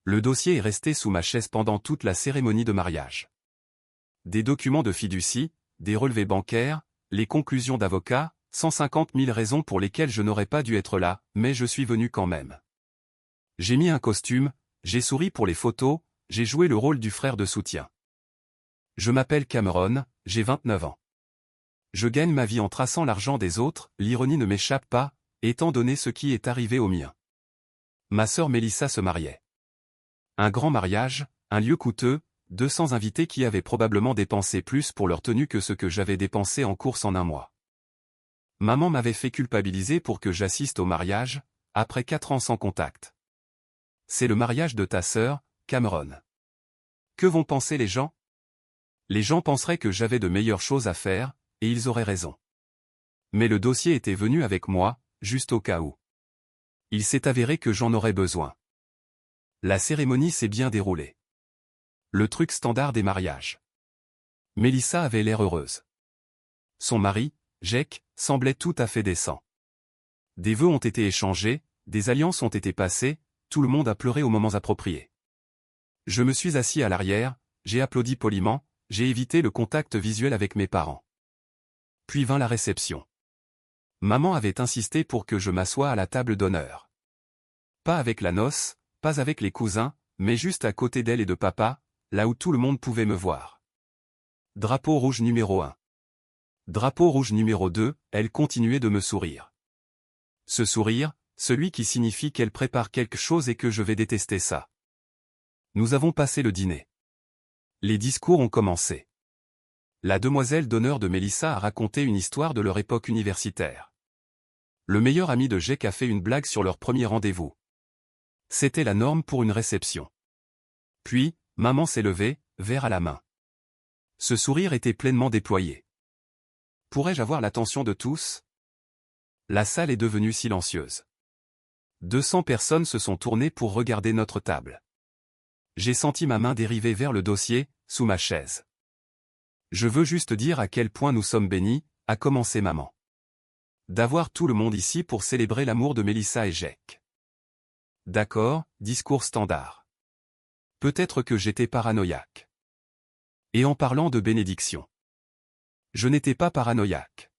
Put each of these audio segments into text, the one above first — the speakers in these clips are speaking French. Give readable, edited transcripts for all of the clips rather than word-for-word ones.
Le dossier est resté sous ma chaise pendant toute la cérémonie de mariage. Des documents de fiducie, des relevés bancaires, les conclusions d'avocats, 150 000 raisons pour lesquelles je n'aurais pas dû être là, mais je suis venu quand même. J'ai mis un costume, j'ai souri pour les photos, j'ai joué le rôle du frère de soutien. Je m'appelle Cameron, j'ai 29 ans. Je gagne ma vie en traçant l'argent des autres, l'ironie ne m'échappe pas, étant donné ce qui est arrivé au mien. Ma sœur Mélissa se mariait. Un grand mariage, un lieu coûteux, 200 invités qui avaient probablement dépensé plus pour leur tenue que ce que j'avais dépensé en courses en un mois. Maman m'avait fait culpabiliser pour que j'assiste au mariage, après 4 ans sans contact. C'est le mariage de ta sœur, Cameron. Que vont penser les gens? Les gens penseraient que j'avais de meilleures choses à faire, et ils auraient raison. Mais le dossier était venu avec moi, juste au cas où. Il s'est avéré que j'en aurais besoin. La cérémonie s'est bien déroulée. Le truc standard des mariages. Mélissa avait l'air heureuse. Son mari, Jake, semblait tout à fait décent. Des vœux ont été échangés, des alliances ont été passées, tout le monde a pleuré aux moments appropriés. Je me suis assis à l'arrière, j'ai applaudi poliment, j'ai évité le contact visuel avec mes parents. Puis vint la réception. Maman avait insisté pour que je m'assoie à la table d'honneur. Pas avec la noce, pas avec les cousins, mais juste à côté d'elle et de papa, là où tout le monde pouvait me voir. Drapeau rouge numéro 1. Drapeau rouge numéro 2, elle continuait de me sourire. Ce sourire, celui qui signifie qu'elle prépare quelque chose et que je vais détester ça. Nous avons passé le dîner. Les discours ont commencé. La demoiselle d'honneur de Mélissa a raconté une histoire de leur époque universitaire. Le meilleur ami de Jake a fait une blague sur leur premier rendez-vous. C'était la norme pour une réception. Puis, maman s'est levée, verre à la main. Ce sourire était pleinement déployé. Pourrais-je avoir l'attention de tous? La salle est devenue silencieuse. 200 personnes se sont tournées pour regarder notre table. J'ai senti ma main dériver vers le dossier, sous ma chaise. Je veux juste dire à quel point nous sommes bénis, a commencé maman. D'avoir tout le monde ici pour célébrer l'amour de Mélissa et Jake. D'accord, discours standard. Peut-être que j'étais paranoïaque. Et en parlant de bénédiction. Je n'étais pas paranoïaque.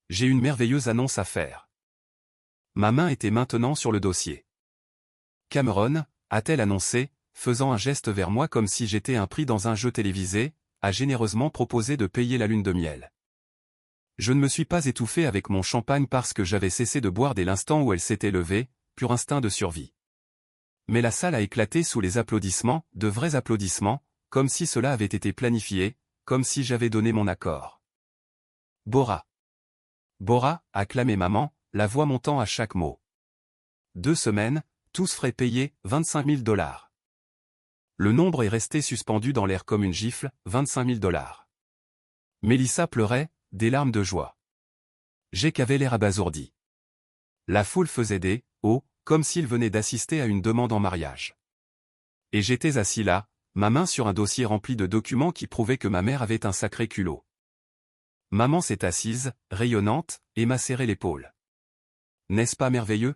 J'ai une merveilleuse annonce à faire. Ma main était maintenant sur le dossier. Cameron, a-t-elle annoncé, faisant un geste vers moi comme si j'étais un prix dans un jeu télévisé, a généreusement proposé de payer la lune de miel. Je ne me suis pas étouffé avec mon champagne parce que j'avais cessé de boire dès l'instant où elle s'était levée, pur instinct de survie. Mais la salle a éclaté sous les applaudissements, de vrais applaudissements, comme si cela avait été planifié, comme si j'avais donné mon accord. Bora. Bora, a clamé maman, la voix montant à chaque mot. 2 semaines, tous frais payés, 25 000 $. Le nombre est resté suspendu dans l'air comme une gifle, 25 000 $. Mélissa pleurait, des larmes de joie. Jake avait l'air abasourdi. La foule faisait des « oh » comme s'il venait d'assister à une demande en mariage. Et j'étais assis là, ma main sur un dossier rempli de documents qui prouvaient que ma mère avait un sacré culot. Maman s'est assise, rayonnante, et m'a serré l'épaule. N'est-ce pas merveilleux?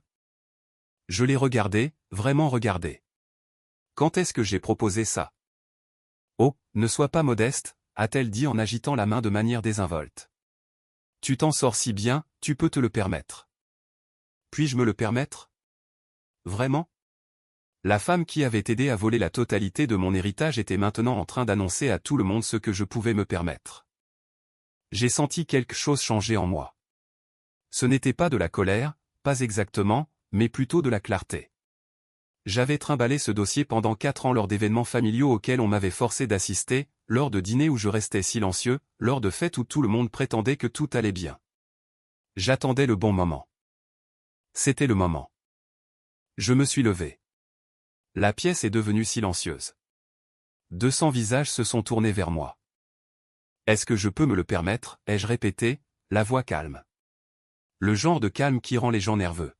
Je l'ai regardé, vraiment regardé. Quand est-ce que j'ai proposé ça? Oh, ne sois pas modeste, a-t-elle dit en agitant la main de manière désinvolte. Tu t'en sors si bien, tu peux te le permettre. Puis-je me le permettre? Vraiment? La femme qui avait aidé à voler la totalité de mon héritage était maintenant en train d'annoncer à tout le monde ce que je pouvais me permettre. J'ai senti quelque chose changer en moi. Ce n'était pas de la colère, pas exactement, mais plutôt de la clarté. J'avais trimballé ce dossier pendant 4 ans lors d'événements familiaux auxquels on m'avait forcé d'assister, lors de dîners où je restais silencieux, lors de fêtes où tout le monde prétendait que tout allait bien. J'attendais le bon moment. C'était le moment. Je me suis levé. La pièce est devenue silencieuse. 200 visages se sont tournés vers moi. Est-ce que je peux me le permettre, ai-je répété, la voix calme. Le genre de calme qui rend les gens nerveux.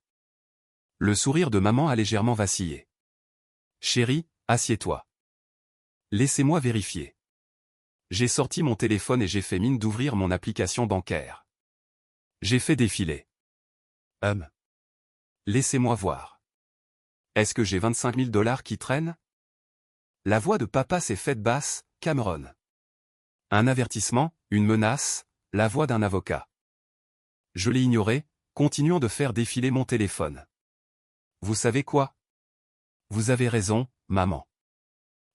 Le sourire de maman a légèrement vacillé. Chérie, assieds-toi. Laissez-moi vérifier. J'ai sorti mon téléphone et j'ai fait mine d'ouvrir mon application bancaire. J'ai fait défiler. Laissez-moi voir. Est-ce que j'ai 25 000 $ qui traînent? La voix de papa s'est faite basse, Cameron. Un avertissement, une menace, la voix d'un avocat. Je l'ai ignoré, continuant de faire défiler mon téléphone. Vous savez quoi? Vous avez raison, maman.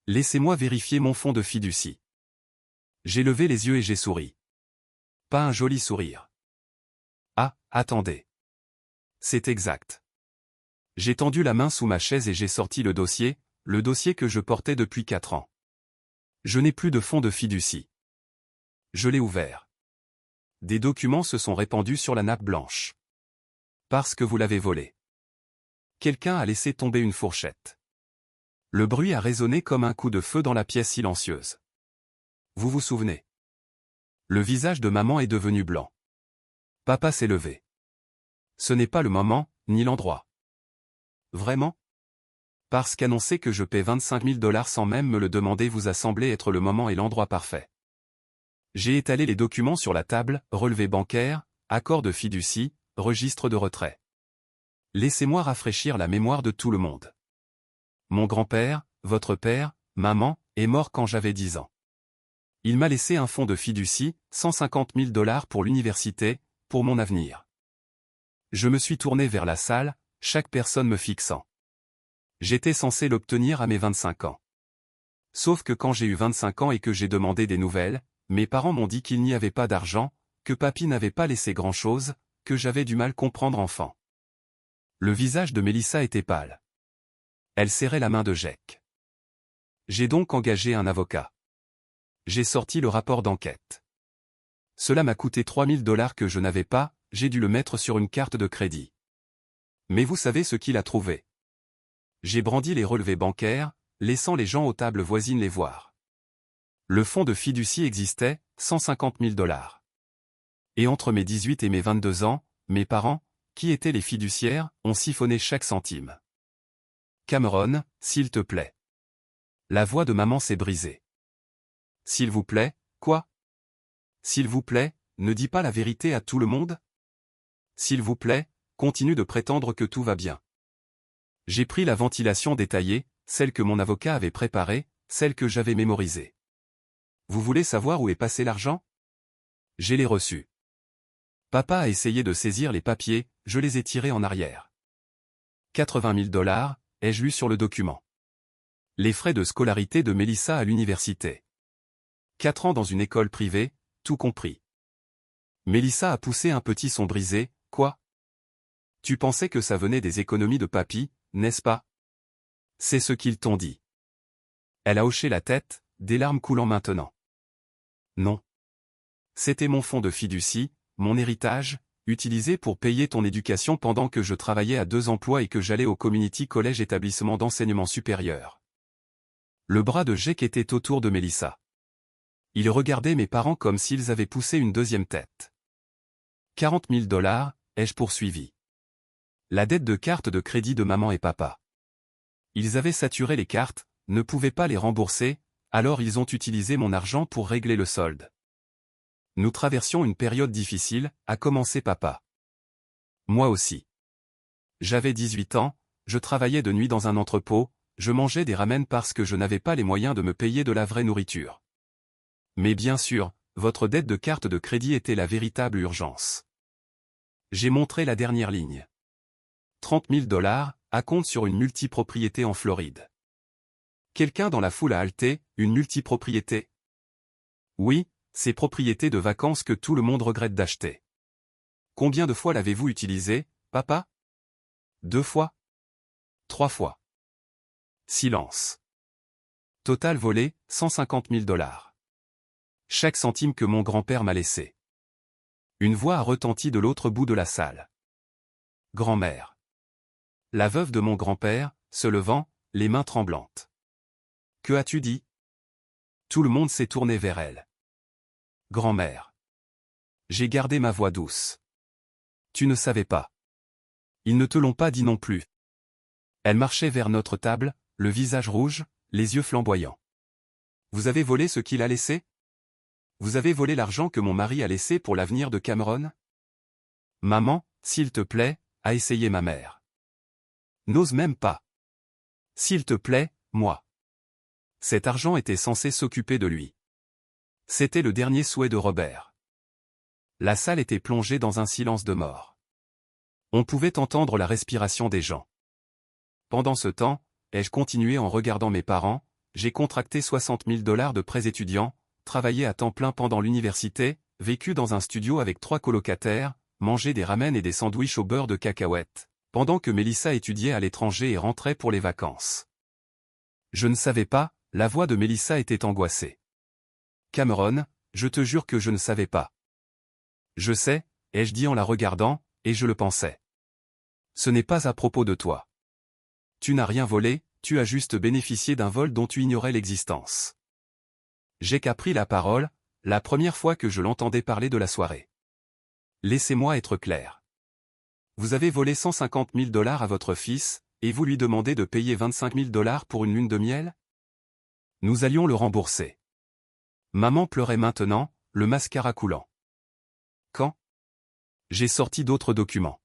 Laissez-moi vérifier mon fonds de fiducie. J'ai levé les yeux et j'ai souri. Pas un joli sourire. Ah, attendez. C'est exact. J'ai tendu la main sous ma chaise et j'ai sorti le dossier que je portais depuis 4 ans. Je n'ai plus de fonds de fiducie. Je l'ai ouvert. Des documents se sont répandus sur la nappe blanche. Parce que vous l'avez volé. Quelqu'un a laissé tomber une fourchette. Le bruit a résonné comme un coup de feu dans la pièce silencieuse. Vous vous souvenez? Le visage de maman est devenu blanc. Papa s'est levé. Ce n'est pas le moment, ni l'endroit. Vraiment? Parce qu'annoncer que je paie 25 000 $ sans même me le demander vous a semblé être le moment et l'endroit parfait. J'ai étalé les documents sur la table, relevé bancaire, accord de fiducie, registre de retrait. Laissez-moi rafraîchir la mémoire de tout le monde. Mon grand-père, votre père, maman, est mort quand j'avais 10 ans. Il m'a laissé un fonds de fiducie, 150 000 $ pour l'université, pour mon avenir. Je me suis tourné vers la salle, chaque personne me fixant. J'étais censé l'obtenir à mes 25 ans. Sauf que quand j'ai eu 25 ans et que j'ai demandé des nouvelles, mes parents m'ont dit qu'il n'y avait pas d'argent, que papy n'avait pas laissé grand-chose, que j'avais du mal comprendre enfant. Le visage de Mélissa était pâle. Elle serrait la main de Jake. J'ai donc engagé un avocat. J'ai sorti le rapport d'enquête. Cela m'a coûté 3 000 $ que je n'avais pas, j'ai dû le mettre sur une carte de crédit. Mais vous savez ce qu'il a trouvé. J'ai brandi les relevés bancaires, laissant les gens aux tables voisines les voir. Le fonds de fiducie existait, 150 000 $. Et entre mes 18 et mes 22 ans, mes parents, qui étaient les fiduciaires, ont siphonné chaque centime. Cameron, s'il te plaît. La voix de maman s'est brisée. S'il vous plaît, quoi? S'il vous plaît, ne dis pas la vérité à tout le monde? S'il vous plaît, continue de prétendre que tout va bien. J'ai pris la ventilation détaillée, celle que mon avocat avait préparée, celle que j'avais mémorisée. Vous voulez savoir où est passé l'argent? J'ai les reçus. Papa a essayé de saisir les papiers, je les ai tirés en arrière. 80 000 $, ai-je lu sur le document. Les frais de scolarité de Mélissa à l'université. 4 ans dans une école privée, tout compris. Mélissa a poussé un petit son brisé, quoi? Tu pensais que ça venait des économies de papy, n'est-ce pas? C'est ce qu'ils t'ont dit. Elle a hoché la tête, des larmes coulant maintenant. Non. C'était mon fonds de fiducie, mon héritage, utilisé pour payer ton éducation pendant que je travaillais à 2 emplois et que j'allais au Community College établissement d'enseignement supérieur. Le bras de Jake était autour de Mélissa. Il regardait mes parents comme s'ils avaient poussé une deuxième tête. 40 000 $, ai-je poursuivi. La dette de carte de crédit de maman et papa. Ils avaient saturé les cartes, ne pouvaient pas les rembourser, alors ils ont utilisé mon argent pour régler le solde. Nous traversions une période difficile, a commencé papa. Moi aussi. J'avais 18 ans, je travaillais de nuit dans un entrepôt, je mangeais des ramen parce que je n'avais pas les moyens de me payer de la vraie nourriture. Mais bien sûr, votre dette de carte de crédit était la véritable urgence. J'ai montré la dernière ligne. 30 000 $, à compte sur une multipropriété en Floride. Quelqu'un dans la foule a halté, une multipropriété? Oui, ces propriétés de vacances que tout le monde regrette d'acheter. Combien de fois l'avez-vous utilisé, papa? 2 fois? 3 fois. Silence. Total volé, 150 000 $. Chaque centime que mon grand-père m'a laissé. Une voix a retenti de l'autre bout de la salle. Grand-mère. La veuve de mon grand-père, se levant, les mains tremblantes. Que as-tu dit? Tout le monde s'est tourné vers elle. Grand-mère. J'ai gardé ma voix douce. Tu ne savais pas. Ils ne te l'ont pas dit non plus. Elle marchait vers notre table, le visage rouge, les yeux flamboyants. Vous avez volé ce qu'il a laissé? Vous avez volé l'argent que mon mari a laissé pour l'avenir de Cameron? Maman, s'il te plaît, a essayé ma mère. N'ose même pas. S'il te plaît, moi. Cet argent était censé s'occuper de lui. C'était le dernier souhait de Robert. La salle était plongée dans un silence de mort. On pouvait entendre la respiration des gens. Pendant ce temps, ai-je continué en regardant mes parents, j'ai contracté 60 000 $ de prêts étudiants, travaillé à temps plein pendant l'université, vécu dans un studio avec 3 colocataires, mangé des ramen et des sandwichs au beurre de cacahuètes, pendant que Mélissa étudiait à l'étranger et rentrait pour les vacances. Je ne savais pas, la voix de Mélissa était angoissée. Cameron, je te jure que je ne savais pas. Je sais, ai-je dit en la regardant, et je le pensais. Ce n'est pas à propos de toi. Tu n'as rien volé, tu as juste bénéficié d'un vol dont tu ignorais l'existence. Jake a pris la parole, la première fois que je l'entendais parler de la soirée. Laissez-moi être clair. Vous avez volé 150 000 $ à votre fils, et vous lui demandez de payer 25 000 $ pour une lune de miel? Nous allions le rembourser. Maman pleurait maintenant, le mascara coulant. Quand? J'ai sorti d'autres documents.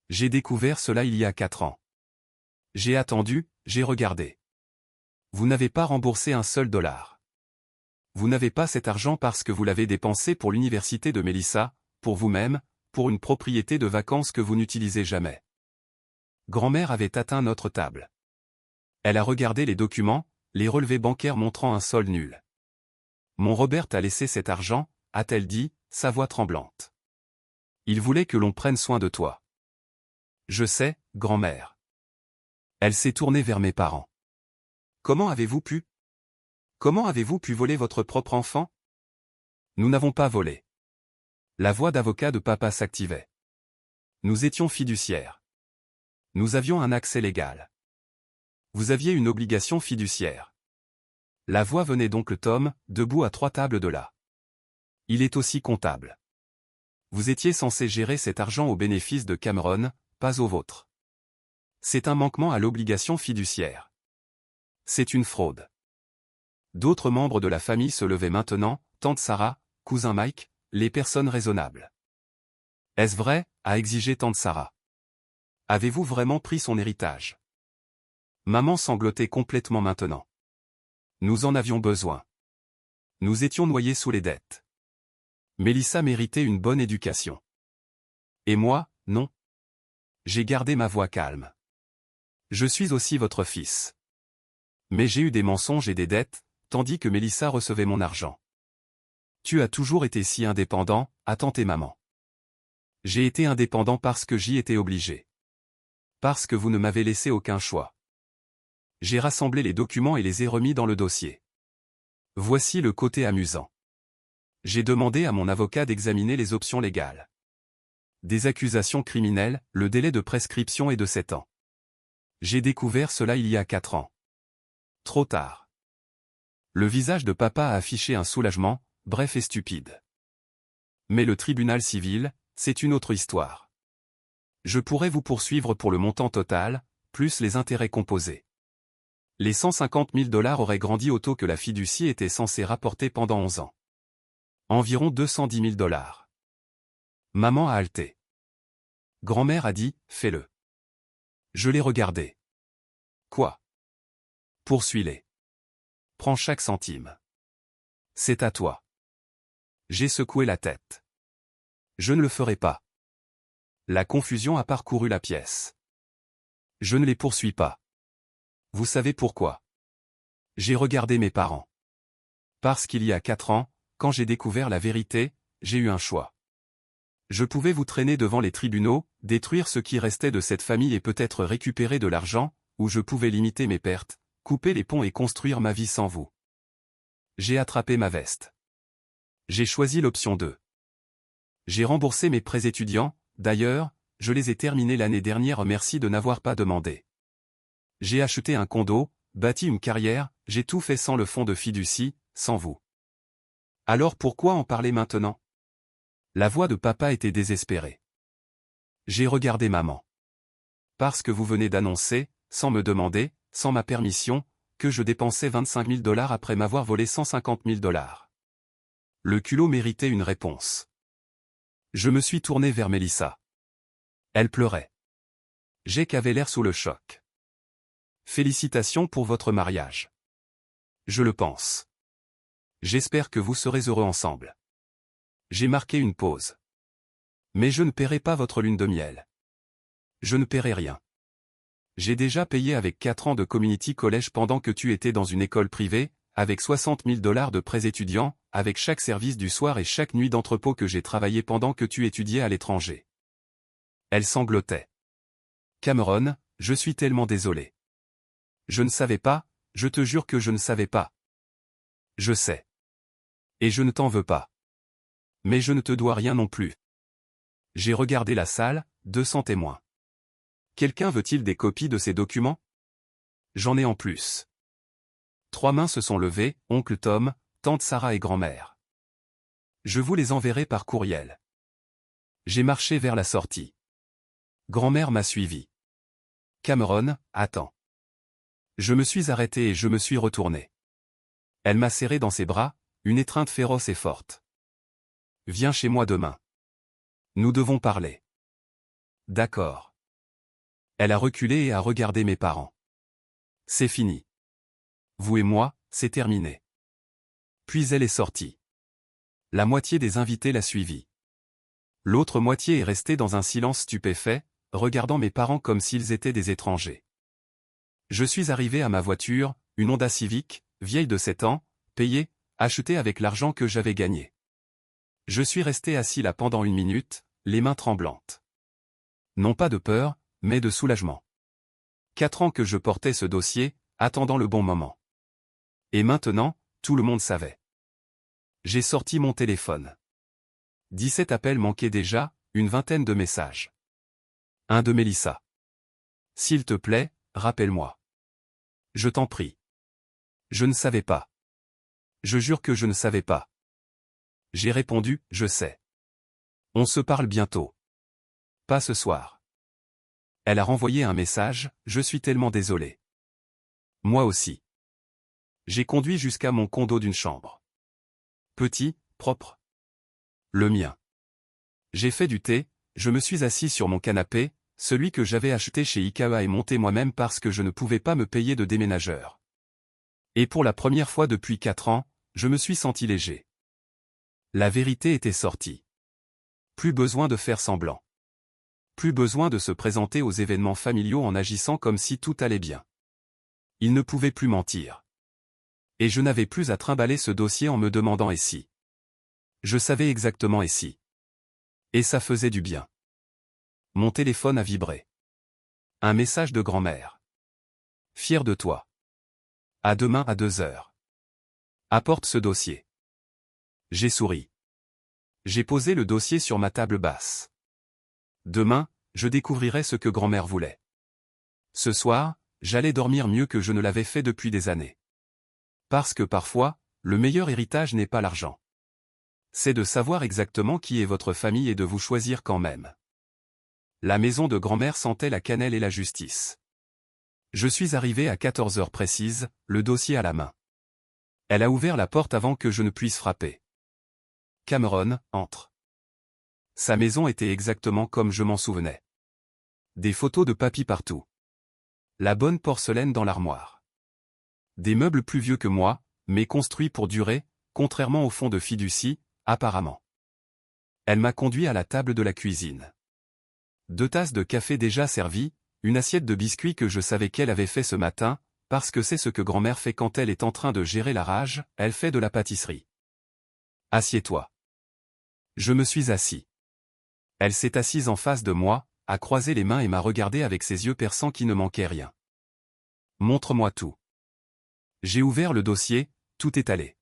J'ai découvert cela il y a 4 ans. J'ai attendu, j'ai regardé. Vous n'avez pas remboursé un seul dollar. Vous n'avez pas cet argent parce que vous l'avez dépensé pour l'université de Mélissa, pour vous-même, pour une propriété de vacances que vous n'utilisez jamais. Grand-mère avait atteint notre table. Elle a regardé les documents, les relevés bancaires montrant un solde nul. Mon Robert a laissé cet argent, a-t-elle dit, sa voix tremblante. Il voulait que l'on prenne soin de toi. Je sais, grand-mère. Elle s'est tournée vers mes parents. Comment avez-vous pu? Comment avez-vous pu voler votre propre enfant? Nous n'avons pas volé. La voix d'avocat de papa s'activait. Nous étions fiduciaires. Nous avions un accès légal. Vous aviez une obligation fiduciaire. La voix venait d'oncle Tom, debout à 3 tables de là. Il est aussi comptable. Vous étiez censé gérer cet argent au bénéfice de Cameron, pas au vôtre. C'est un manquement à l'obligation fiduciaire. C'est une fraude. D'autres membres de la famille se levaient maintenant, tante Sarah, cousin Mike, les personnes raisonnables. Est-ce vrai, a exigé tante Sarah. Avez-vous vraiment pris son héritage? Maman sanglotait complètement maintenant. Nous en avions besoin. Nous étions noyés sous les dettes. Mélissa méritait une bonne éducation. Et moi, non. J'ai gardé ma voix calme. Je suis aussi votre fils. Mais j'ai eu des mensonges et des dettes, tandis que Mélissa recevait mon argent. Tu as toujours été si indépendant, a tenté maman. J'ai été indépendant parce que j'y étais obligé. Parce que vous ne m'avez laissé aucun choix. J'ai rassemblé les documents et les ai remis dans le dossier. Voici le côté amusant. J'ai demandé à mon avocat d'examiner les options légales. Des accusations criminelles, le délai de prescription est de 7 ans. J'ai découvert cela il y a 4 ans. Trop tard. Le visage de papa a affiché un soulagement, bref et stupide. Mais le tribunal civil, c'est une autre histoire. Je pourrais vous poursuivre pour le montant total, plus les intérêts composés. Les 150 000 $ auraient grandi au taux que la fiducie était censée rapporter pendant 11 ans. Environ 210 000 $. Maman a halté. Grand-mère a dit, fais-le. Je l'ai regardé. Quoi? Poursuis-les. Prends chaque centime. C'est à toi. J'ai secoué la tête. Je ne le ferai pas. La confusion a parcouru la pièce. Je ne les poursuis pas. Vous savez pourquoi? J'ai regardé mes parents. Parce qu'il y a 4 ans, quand j'ai découvert la vérité, j'ai eu un choix. Je pouvais vous traîner devant les tribunaux, détruire ce qui restait de cette famille et peut-être récupérer de l'argent, ou je pouvais limiter mes pertes, couper les ponts et construire ma vie sans vous. J'ai attrapé ma veste. J'ai choisi l'option 2. J'ai remboursé mes prêts étudiants, d'ailleurs, je les ai terminés l'année dernière merci de n'avoir pas demandé. J'ai acheté un condo, bâti une carrière, j'ai tout fait sans le fonds de fiducie, sans vous. Alors pourquoi en parler maintenant? La voix de papa était désespérée. J'ai regardé maman. Parce que vous venez d'annoncer, sans me demander, sans ma permission, que je dépensais 25 000 $ après m'avoir volé 150 000 $. Le culot méritait une réponse. Je me suis tourné vers Mélissa. Elle pleurait. Jake avait l'air sous le choc. Félicitations pour votre mariage. Je le pense. J'espère que vous serez heureux ensemble. J'ai marqué une pause. Mais je ne paierai pas votre lune de miel. Je ne paierai rien. J'ai déjà payé avec 4 ans de community college pendant que tu étais dans une école privée, avec 60 000 $ de prêts étudiants, avec chaque service du soir et chaque nuit d'entrepôt que j'ai travaillé pendant que tu étudiais à l'étranger. Elle sanglotait. Cameron, je suis tellement désolé. Je ne savais pas, je te jure que je ne savais pas. Je sais. Et je ne t'en veux pas. Mais je ne te dois rien non plus. J'ai regardé la salle, 200 témoins. Quelqu'un veut-il des copies de ces documents? J'en ai en plus. 3 mains se sont levées, oncle Tom, tante Sarah et grand-mère. Je vous les enverrai par courriel. J'ai marché vers la sortie. Grand-mère m'a suivi. Cameron, attends. Je me suis arrêté et je me suis retourné. Elle m'a serré dans ses bras, une étreinte féroce et forte. Viens chez moi demain. Nous devons parler. D'accord. Elle a reculé et a regardé mes parents. C'est fini. Vous et moi, c'est terminé. Puis elle est sortie. La moitié des invités l'a suivie. L'autre moitié est restée dans un silence stupéfait, regardant mes parents comme s'ils étaient des étrangers. Je suis arrivé à ma voiture, une Honda Civic, vieille de 7 ans, payée, achetée avec l'argent que j'avais gagné. Je suis resté assis là pendant 1 minute, les mains tremblantes. Non pas de peur, mais de soulagement. 4 ans que je portais ce dossier, attendant le bon moment. Et maintenant, tout le monde savait. J'ai sorti mon téléphone. 17 appels manquaient déjà, une vingtaine de messages. Un de Mélissa. S'il te plaît, rappelle-moi. Je t'en prie. Je ne savais pas. Je jure que je ne savais pas. J'ai répondu, je sais. On se parle bientôt. Pas ce soir. Elle a renvoyé un message, je suis tellement désolé. Moi aussi. J'ai conduit jusqu'à mon condo d'une chambre. Petit, propre. Le mien. J'ai fait du thé, je me suis assis sur mon canapé, celui que j'avais acheté chez Ikea et monté moi-même parce que je ne pouvais pas me payer de déménageur. Et pour la première fois depuis 4 ans, je me suis senti léger. La vérité était sortie. Plus besoin de faire semblant. Plus besoin de se présenter aux événements familiaux en agissant comme si tout allait bien. Il ne pouvait plus mentir. Et je n'avais plus à trimballer ce dossier en me demandant et si. Je savais exactement et si. Et ça faisait du bien. Mon téléphone a vibré. Un message de grand-mère. Fier de toi. À demain à 2 heures. Apporte ce dossier. J'ai souri. J'ai posé le dossier sur ma table basse. Demain, je découvrirai ce que grand-mère voulait. Ce soir, j'allais dormir mieux que je ne l'avais fait depuis des années. Parce que parfois, le meilleur héritage n'est pas l'argent. C'est de savoir exactement qui est votre famille et de vous choisir quand même. La maison de grand-mère sentait la cannelle et la justice. Je suis arrivé à 14 heures précises, le dossier à la main. Elle a ouvert la porte avant que je ne puisse frapper. Cameron, entre. Sa maison était exactement comme je m'en souvenais. Des photos de papy partout. La bonne porcelaine dans l'armoire. Des meubles plus vieux que moi, mais construits pour durer, contrairement au fond de fiducie, apparemment. Elle m'a conduit à la table de la cuisine. 2 tasses de café déjà servies, une assiette de biscuits que je savais qu'elle avait fait ce matin, parce que c'est ce que grand-mère fait quand elle est en train de gérer la rage, elle fait de la pâtisserie. Assieds-toi. Je me suis assis. Elle s'est assise en face de moi, a croisé les mains et m'a regardé avec ses yeux perçants qui ne manquaient rien. Montre-moi tout. J'ai ouvert le dossier, tout étalé.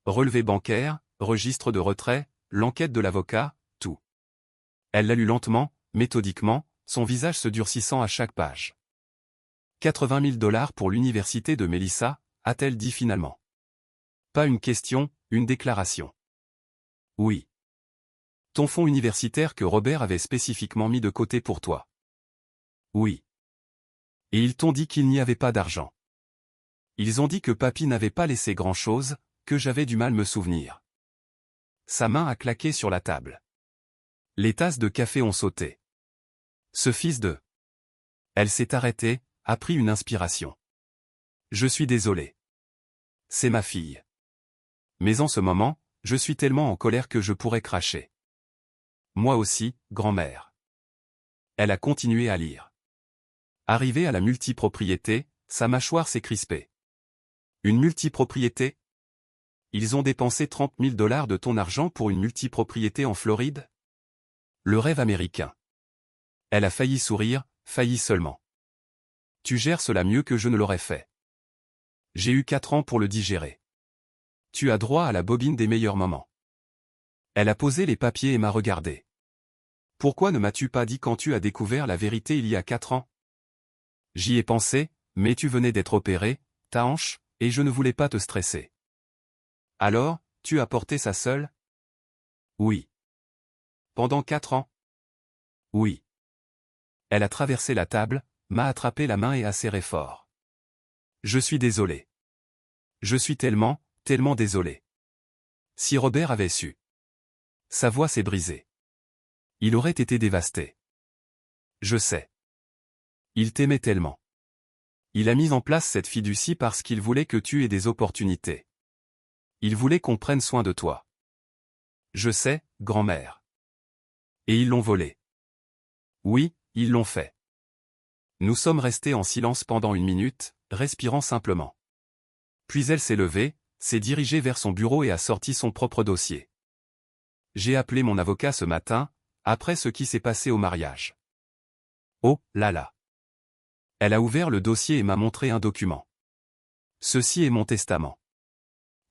Relevé bancaire, registre de retrait, l'enquête de l'avocat, tout. Elle l'a lu lentement, méthodiquement, son visage se durcissant à chaque page. 80 000 $ pour l'université de Mélissa, a-t-elle dit finalement. Pas une question, une déclaration. Oui. Ton fonds universitaire que Robert avait spécifiquement mis de côté pour toi. Oui. Et ils t'ont dit qu'il n'y avait pas d'argent. Ils ont dit que papy n'avait pas laissé grand-chose, que j'avais du mal me souvenir. Sa main a claqué sur la table. Les tasses de café ont sauté. Ce fils de... Elle s'est arrêtée, a pris une inspiration. Je suis désolé. C'est ma fille. Mais en ce moment, je suis tellement en colère que je pourrais cracher. Moi aussi, grand-mère. Elle a continué à lire. Arrivée à la multipropriété, sa mâchoire s'est crispée. Une multipropriété? Ils ont dépensé 30 000 $ de ton argent pour une multipropriété en Floride? Le rêve américain. Elle a failli sourire, failli seulement. Tu gères cela mieux que je ne l'aurais fait. J'ai eu 4 ans pour le digérer. Tu as droit à la bobine des meilleurs moments. Elle a posé les papiers et m'a regardé. Pourquoi ne m'as-tu pas dit quand tu as découvert la vérité il y a 4 ans? J'y ai pensé, mais tu venais d'être opéré, ta hanche, et je ne voulais pas te stresser. Alors, tu as porté ça seule? Oui. Pendant 4 ans? Oui. Elle a traversé la table, m'a attrapé la main et a serré fort. Je suis désolé. Je suis tellement, tellement désolé. Si Robert avait su. Sa voix s'est brisée. Il aurait été dévasté. Je sais. Il t'aimait tellement. Il a mis en place cette fiducie parce qu'il voulait que tu aies des opportunités. Il voulait qu'on prenne soin de toi. Je sais, grand-mère. Et ils l'ont volé. Oui, ils l'ont fait. Nous sommes restés en silence pendant 1 minute, respirant simplement. Puis elle s'est levée, s'est dirigée vers son bureau et a sorti son propre dossier. J'ai appelé mon avocat ce matin, après ce qui s'est passé au mariage. Oh, là là. Elle a ouvert le dossier et m'a montré un document. Ceci est mon testament.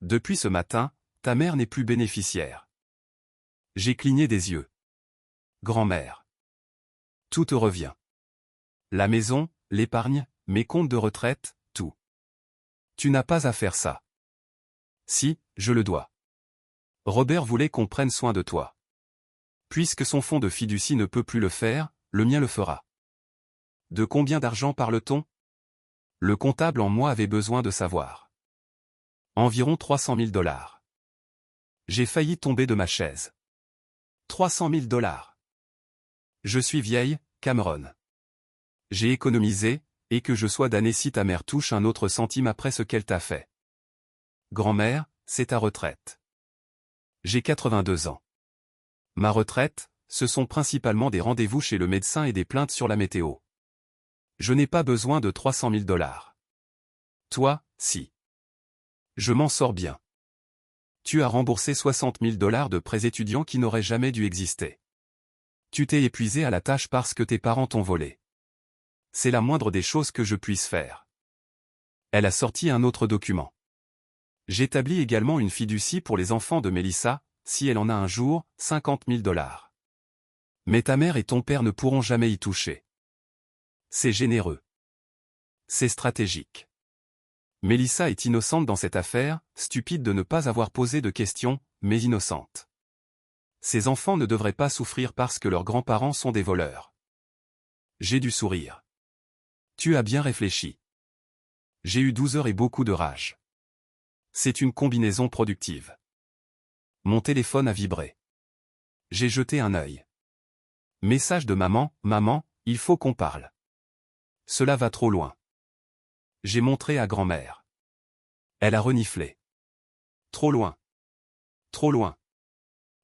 Depuis ce matin, ta mère n'est plus bénéficiaire. J'ai cligné des yeux. Grand-mère. Tout te revient. La maison, l'épargne, mes comptes de retraite, tout. Tu n'as pas à faire ça. Si, je le dois. Robert voulait qu'on prenne soin de toi. Puisque son fonds de fiducie ne peut plus le faire, le mien le fera. De combien d'argent parle-t-on? Le comptable en moi avait besoin de savoir. Environ 300 000 $. J'ai failli tomber de ma chaise. 300 000 $. Je suis vieille, Cameron. J'ai économisé, et que je sois damné si ta mère touche un autre centime après ce qu'elle t'a fait. Grand-mère, c'est ta retraite. J'ai 82 ans. Ma retraite, ce sont principalement des rendez-vous chez le médecin et des plaintes sur la météo. Je n'ai pas besoin de 300 000 $. Toi, si. Je m'en sors bien. Tu as remboursé 60 000 $ de prêts étudiants qui n'auraient jamais dû exister. Tu t'es épuisé à la tâche parce que tes parents t'ont volé. C'est la moindre des choses que je puisse faire. Elle a sorti un autre document. J'établis également une fiducie pour les enfants de Mélissa, si elle en a un jour, 50 000 $. Mais ta mère et ton père ne pourront jamais y toucher. C'est généreux. C'est stratégique. Mélissa est innocente dans cette affaire, stupide de ne pas avoir posé de questions, mais innocente. Ces enfants ne devraient pas souffrir parce que leurs grands-parents sont des voleurs. J'ai dû sourire. Tu as bien réfléchi. J'ai eu 12 heures et beaucoup de rage. C'est une combinaison productive. Mon téléphone a vibré. J'ai jeté un œil. Message de maman, maman, il faut qu'on parle. Cela va trop loin. J'ai montré à grand-mère. Elle a reniflé. Trop loin. Trop loin.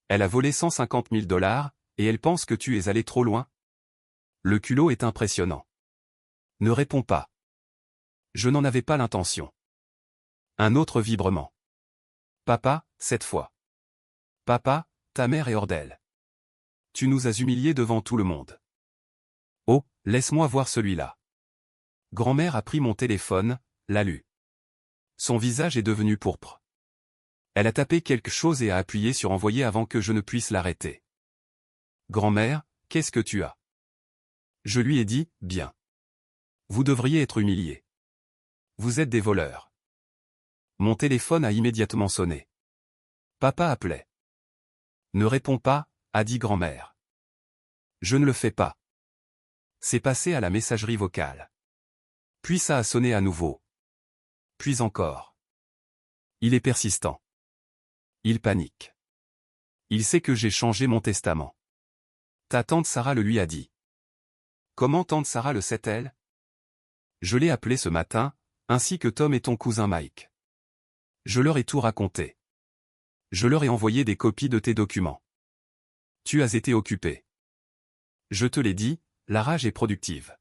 Elle a volé 150 000 $, et elle pense que tu es allé trop loin? Le culot est impressionnant. Ne réponds pas. Je n'en avais pas l'intention. Un autre vibrement. Papa, cette fois. Papa, ta mère est hors d'elle. Tu nous as humiliés devant tout le monde. Oh, laisse-moi voir celui-là. Grand-mère a pris mon téléphone, l'a lu. Son visage est devenu pourpre. Elle a tapé quelque chose et a appuyé sur envoyer avant que je ne puisse l'arrêter. Grand-mère, qu'est-ce que tu as? Je lui ai dit, bien. Vous devriez être humilié. Vous êtes des voleurs. Mon téléphone a immédiatement sonné. Papa appelait. Ne réponds pas, a dit grand-mère. Je ne le fais pas. C'est passé à la messagerie vocale. Puis ça a sonné à nouveau. Puis encore. Il est persistant. Il panique. Il sait que j'ai changé mon testament. Ta tante Sarah le lui a dit. Comment tante Sarah le sait-elle? Je l'ai appelé ce matin, ainsi que Tom et ton cousin Mike. Je leur ai tout raconté. Je leur ai envoyé des copies de tes documents. Tu as été occupé. Je te l'ai dit, la rage est productive.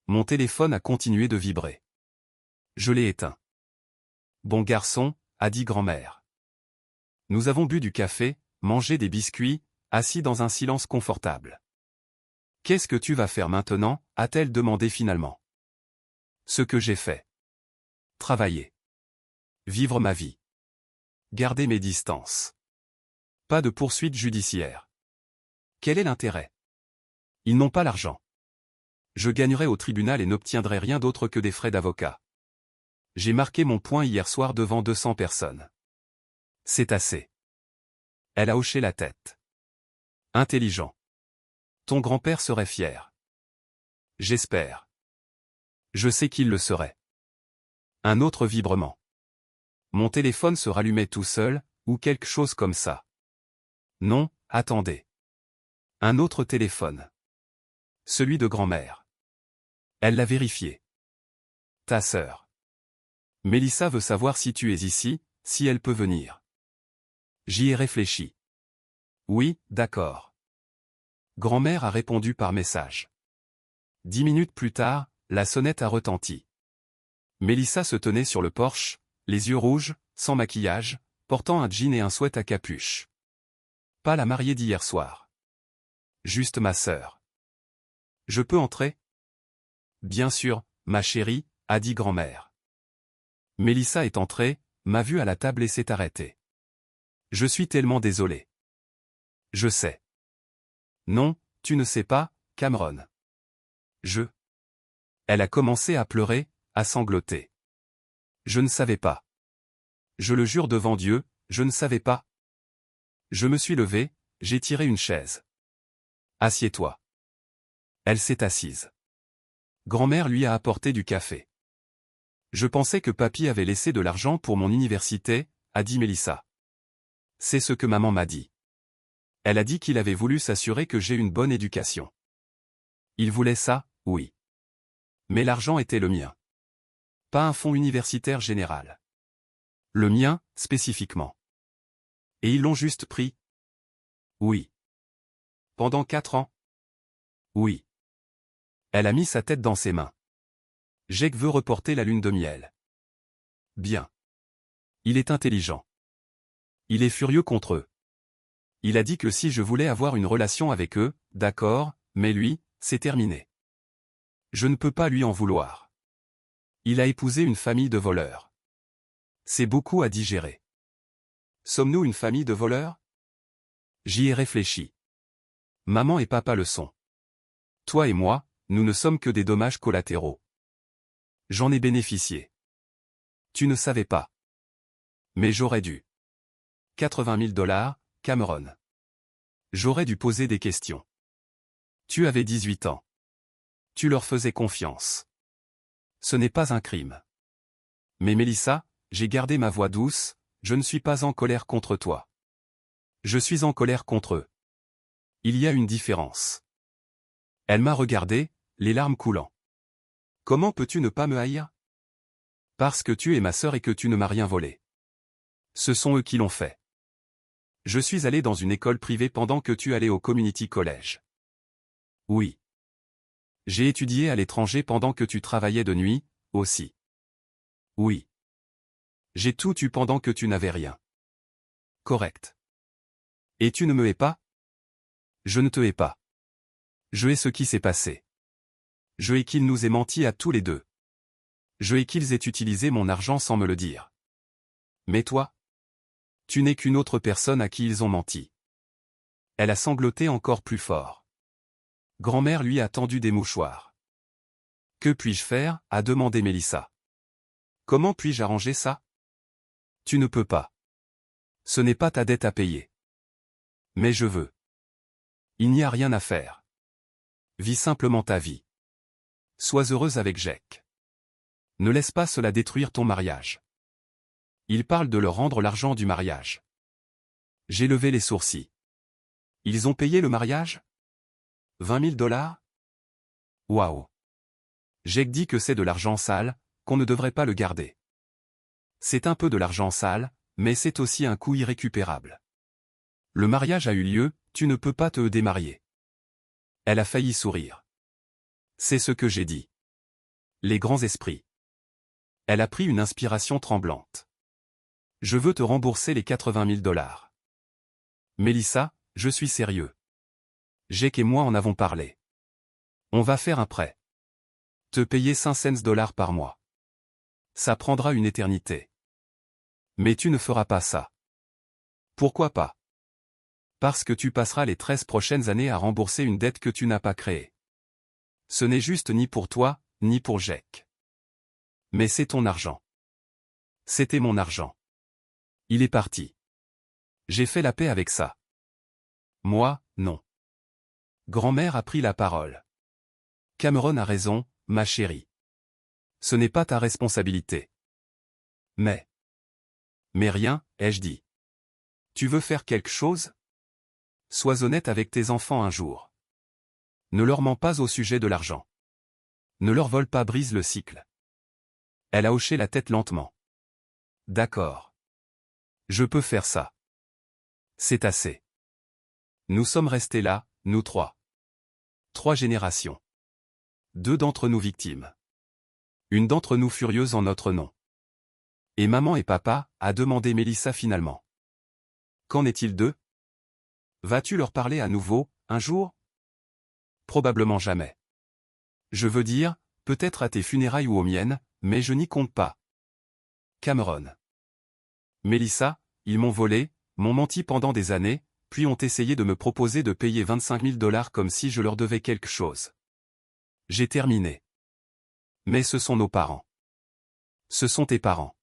Mon téléphone a continué de vibrer. Je l'ai éteint. Bon garçon, a dit grand-mère. Nous avons bu du café, mangé des biscuits, assis dans un silence confortable. Qu'est-ce que tu vas faire maintenant, a-t-elle demandé finalement. Ce que j'ai fait. Travailler. Vivre ma vie. Garder mes distances. Pas de poursuite judiciaire. Quel est l'intérêt? Ils n'ont pas l'argent. Je gagnerai au tribunal et n'obtiendrai rien d'autre que des frais d'avocat. J'ai marqué mon point hier soir devant 200 personnes. C'est assez. Elle a hoché la tête. Intelligent. Ton grand-père serait fier. J'espère. Je sais qu'il le serait. Un autre vibrement. Mon téléphone se rallumait tout seul, ou quelque chose comme ça. Non, attendez. Un autre téléphone. Celui de grand-mère. Elle l'a vérifié. Ta sœur. Mélissa veut savoir si tu es ici, si elle peut venir. J'y ai réfléchi. Oui, d'accord. Grand-mère a répondu par message. 10 minutes plus tard, la sonnette a retenti. Mélissa se tenait sur le porche, les yeux rouges, sans maquillage, portant un jean et un sweat à capuche. Pas la mariée d'hier soir. Juste ma sœur. Je peux entrer? Bien sûr, ma chérie, a dit grand-mère. Mélissa est entrée, m'a vue à la table et s'est arrêtée. Je suis tellement désolé. Je sais. Non, tu ne sais pas, Cameron. Elle a commencé à pleurer, à sangloter. Je ne savais pas. Je le jure devant Dieu, je ne savais pas. Je me suis levé, j'ai tiré une chaise. Assieds-toi. Elle s'est assise. Grand-mère lui a apporté du café. Je pensais que papy avait laissé de l'argent pour mon université, a dit Mélissa. C'est ce que maman m'a dit. Elle a dit qu'il avait voulu s'assurer que j'ai une bonne éducation. Il voulait ça, oui. Mais l'argent était le mien. Pas un fonds universitaire général. Le mien, spécifiquement. Et ils l'ont juste pris? Oui. Pendant 4 ans? Oui. Elle a mis sa tête dans ses mains. Jake veut reporter la lune de miel. Bien. Il est intelligent. Il est furieux contre eux. Il a dit que si je voulais avoir une relation avec eux, d'accord, mais lui, c'est terminé. Je ne peux pas lui en vouloir. Il a épousé une famille de voleurs. C'est beaucoup à digérer. Sommes-nous une famille de voleurs? J'y ai réfléchi. Maman et papa le sont. Toi et moi, nous ne sommes que des dommages collatéraux. J'en ai bénéficié. Tu ne savais pas. Mais j'aurais dû. 80 000 $, Cameron. J'aurais dû poser des questions. Tu avais 18 ans. Tu leur faisais confiance. Ce n'est pas un crime. Mais Mélissa, j'ai gardé ma voix douce, je ne suis pas en colère contre toi. Je suis en colère contre eux. Il y a une différence. Elle m'a regardé, les larmes coulant. Comment peux-tu ne pas me haïr? Parce que tu es ma sœur et que tu ne m'as rien volé. Ce sont eux qui l'ont fait. Je suis allé dans une école privée pendant que tu allais au community college. Oui. J'ai étudié à l'étranger pendant que tu travaillais de nuit, aussi. Oui. J'ai tout eu pendant que tu n'avais rien. Correct. Et tu ne me hais pas? Je ne te hais pas. Je hais ce qui s'est passé. Je hais qu'ils nous aient menti à tous les deux. Je hais qu'ils aient utilisé mon argent sans me le dire. Mais toi? Tu n'es qu'une autre personne à qui ils ont menti. Elle a sangloté encore plus fort. Grand-mère lui a tendu des mouchoirs. Que puis-je faire? A demandé Mélissa. Comment puis-je arranger ça? Tu ne peux pas. Ce n'est pas ta dette à payer. Mais je veux. Il n'y a rien à faire. Vis simplement ta vie. Sois heureuse avec Jake. Ne laisse pas cela détruire ton mariage. Il parle de leur rendre l'argent du mariage. J'ai levé les sourcils. Ils ont payé le mariage? 20 000 $? Waouh! Jake dit que c'est de l'argent sale, qu'on ne devrait pas le garder. C'est un peu de l'argent sale, mais c'est aussi un coup irrécupérable. Le mariage a eu lieu, tu ne peux pas te démarier. Elle a failli sourire. C'est ce que j'ai dit. Les grands esprits. Elle a pris une inspiration tremblante. Je veux te rembourser les 80 000 $. Mélissa, je suis sérieux. Jake et moi en avons parlé. On va faire un prêt. Te payer 5 cents $ par mois. Ça prendra une éternité. Mais tu ne feras pas ça. Pourquoi pas? Parce que tu passeras les 13 prochaines années à rembourser une dette que tu n'as pas créée. Ce n'est juste ni pour toi, ni pour Jake. Mais c'est ton argent. C'était mon argent. Il est parti. J'ai fait la paix avec ça. Moi, non. Grand-mère a pris la parole. Cameron a raison, ma chérie. Ce n'est pas ta responsabilité. Mais rien, ai-je dit. Tu veux faire quelque chose? Sois honnête avec tes enfants un jour. Ne leur mens pas au sujet de l'argent. Ne leur vole pas, brise le cycle. Elle a hoché la tête lentement. D'accord. Je peux faire ça. C'est assez. Nous sommes restés là, nous trois. 3 générations. 2 d'entre nous victimes. Une d'entre nous furieuse en notre nom. Et maman et papa, a demandé Mélissa finalement. Qu'en est-il d'eux? Vas-tu leur parler à nouveau, un jour? Probablement jamais. Je veux dire, peut-être à tes funérailles ou aux miennes, mais je n'y compte pas. Cameron. Mélissa, ils m'ont volé, m'ont menti pendant des années, puis ont essayé de me proposer de payer 25 000 $ comme si je leur devais quelque chose. J'ai terminé. Mais ce sont nos parents. Ce sont tes parents.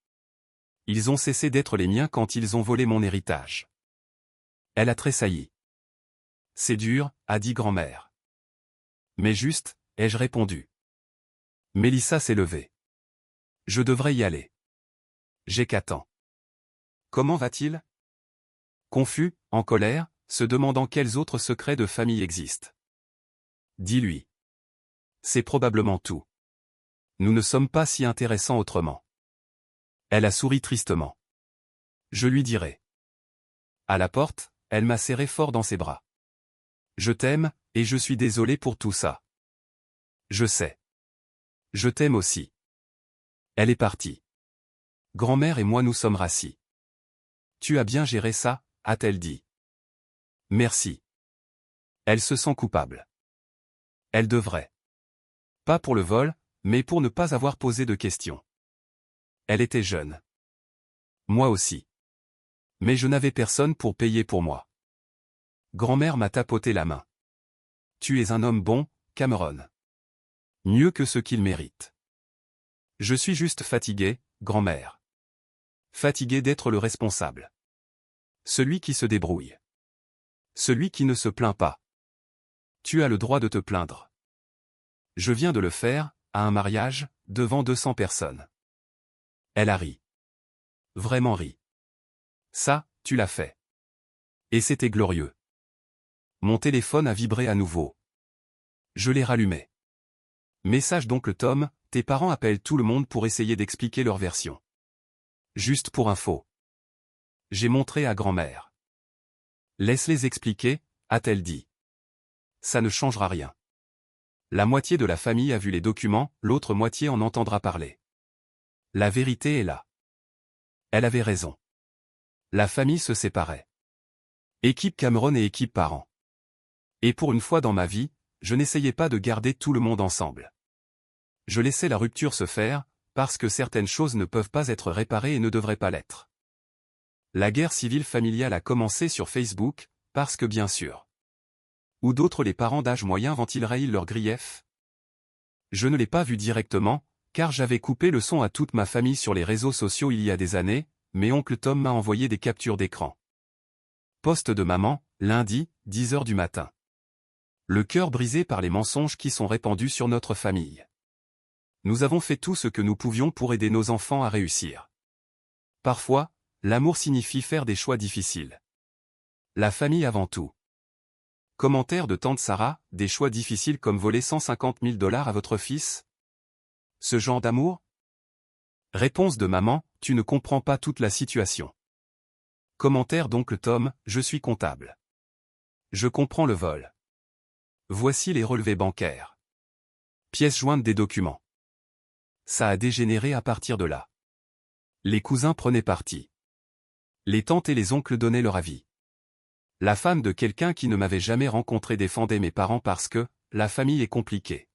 Ils ont cessé d'être les miens quand ils ont volé mon héritage. Elle a tressailli. C'est dur, a dit grand-mère. Mais juste, ai-je répondu. Mélissa s'est levée. Je devrais y aller. J'ai 4 ans. Comment va-t-il? Confus, en colère, se demandant quels autres secrets de famille existent. Dis-lui. C'est probablement tout. Nous ne sommes pas si intéressants autrement. Elle a souri tristement. Je lui dirai. À la porte, elle m'a serré fort dans ses bras. Je t'aime, et je suis désolé pour tout ça. Je sais. Je t'aime aussi. Elle est partie. Grand-mère et moi nous sommes rassis. Tu as bien géré ça, a-t-elle dit. Merci. Elle se sent coupable. Elle devrait. Pas pour le vol, mais pour ne pas avoir posé de questions. Elle était jeune. Moi aussi. Mais je n'avais personne pour payer pour moi. Grand-mère m'a tapoté la main. Tu es un homme bon, Cameron. Mieux que ce qu'il mérite. Je suis juste fatigué, grand-mère. Fatigué d'être le responsable. Celui qui se débrouille. Celui qui ne se plaint pas. Tu as le droit de te plaindre. Je viens de le faire, à un mariage, devant 200 personnes. Elle a ri. Vraiment ri. Ça, tu l'as fait. Et c'était glorieux. Mon téléphone a vibré à nouveau. Je l'ai rallumé. Message d'oncle Tom, tes parents appellent tout le monde pour essayer d'expliquer leur version. Juste pour info. J'ai montré à grand-mère. Laisse-les expliquer, a-t-elle dit. Ça ne changera rien. La moitié de la famille a vu les documents, l'autre moitié en entendra parler. La vérité est là. Elle avait raison. La famille se séparait. Équipe Cameron et équipe parents. Et pour une fois dans ma vie, je n'essayais pas de garder tout le monde ensemble. Je laissais la rupture se faire, parce que certaines choses ne peuvent pas être réparées et ne devraient pas l'être. La guerre civile familiale a commencé sur Facebook, parce que bien sûr. Où d'autres les parents d'âge moyen ventileraient-ils leurs griefs? Je ne l'ai pas vu directement, car j'avais coupé le son à toute ma famille sur les réseaux sociaux il y a des années, mais oncle Tom m'a envoyé des captures d'écran. Poste de maman, lundi, 10 h du matin. Le cœur brisé par les mensonges qui sont répandus sur notre famille. Nous avons fait tout ce que nous pouvions pour aider nos enfants à réussir. Parfois, l'amour signifie faire des choix difficiles. La famille avant tout. Commentaire de tante Sarah, des choix difficiles comme voler 150 000 $ à votre fils? Ce genre d'amour? Réponse de maman, tu ne comprends pas toute la situation. Commentaire d'oncle Tom, je suis comptable. Je comprends le vol. Voici les relevés bancaires. Pièces jointes des documents. Ça a dégénéré à partir de là. Les cousins prenaient parti. Les tantes et les oncles donnaient leur avis. La femme de quelqu'un qui ne m'avait jamais rencontré défendait mes parents parce que, la famille est compliquée.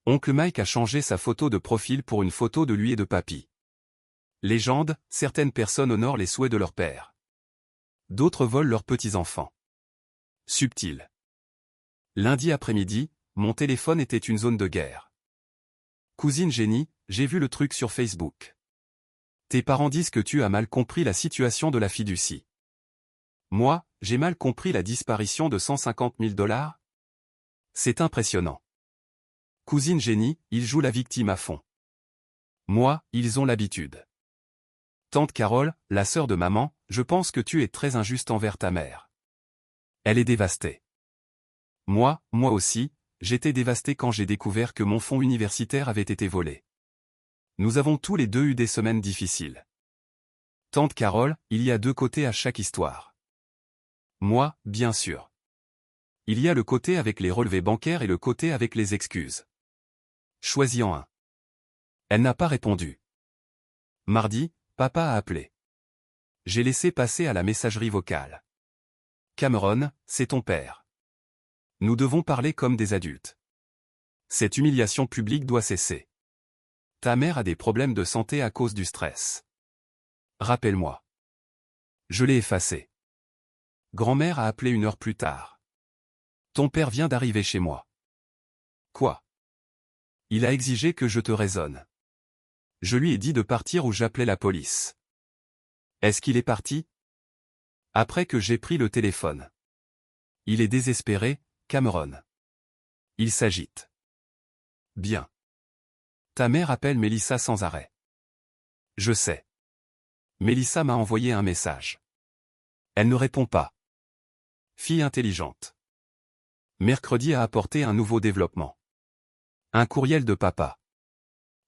Oncle Mike a changé sa photo de profil pour une photo de lui et de papy. Légende, certaines personnes honorent les souhaits de leur père. D'autres volent leurs petits-enfants. Subtil. Lundi après-midi, mon téléphone était une zone de guerre. Cousine Jenny, j'ai vu le truc sur Facebook. Tes parents disent que tu as mal compris la situation de la fiducie. Moi, j'ai mal compris la disparition de 150 000 $. C'est impressionnant. Cousine Jenny, ils jouent la victime à fond. Moi, ils ont l'habitude. Tante Carole, la sœur de maman, je pense que tu es très injuste envers ta mère. Elle est dévastée. Moi aussi, j'étais dévasté quand j'ai découvert que mon fonds universitaire avait été volé. Nous avons tous les deux eu des semaines difficiles. Tante Carole, il y a deux côtés à chaque histoire. Moi, bien sûr. Il y a le côté avec les relevés bancaires et le côté avec les excuses. Choisis-en un. Elle n'a pas répondu. Mardi, papa a appelé. J'ai laissé passer à la messagerie vocale. Cameron, c'est ton père. Nous devons parler comme des adultes. Cette humiliation publique doit cesser. Ta mère a des problèmes de santé à cause du stress. Rappelle-moi. Je l'ai effacé. Grand-mère a appelé 1 heure plus tard. Ton père vient d'arriver chez moi. Quoi? Il a exigé que je te raisonne. Je lui ai dit de partir ou j'appelais la police. Est-ce qu'il est parti? Après que j'ai pris le téléphone. Il est désespéré, Cameron. Il s'agite. Bien. Ta mère appelle Mélissa sans arrêt. Je sais. Mélissa m'a envoyé un message. Elle ne répond pas. Fille intelligente. Mercredi a apporté un nouveau développement. Un courriel de papa.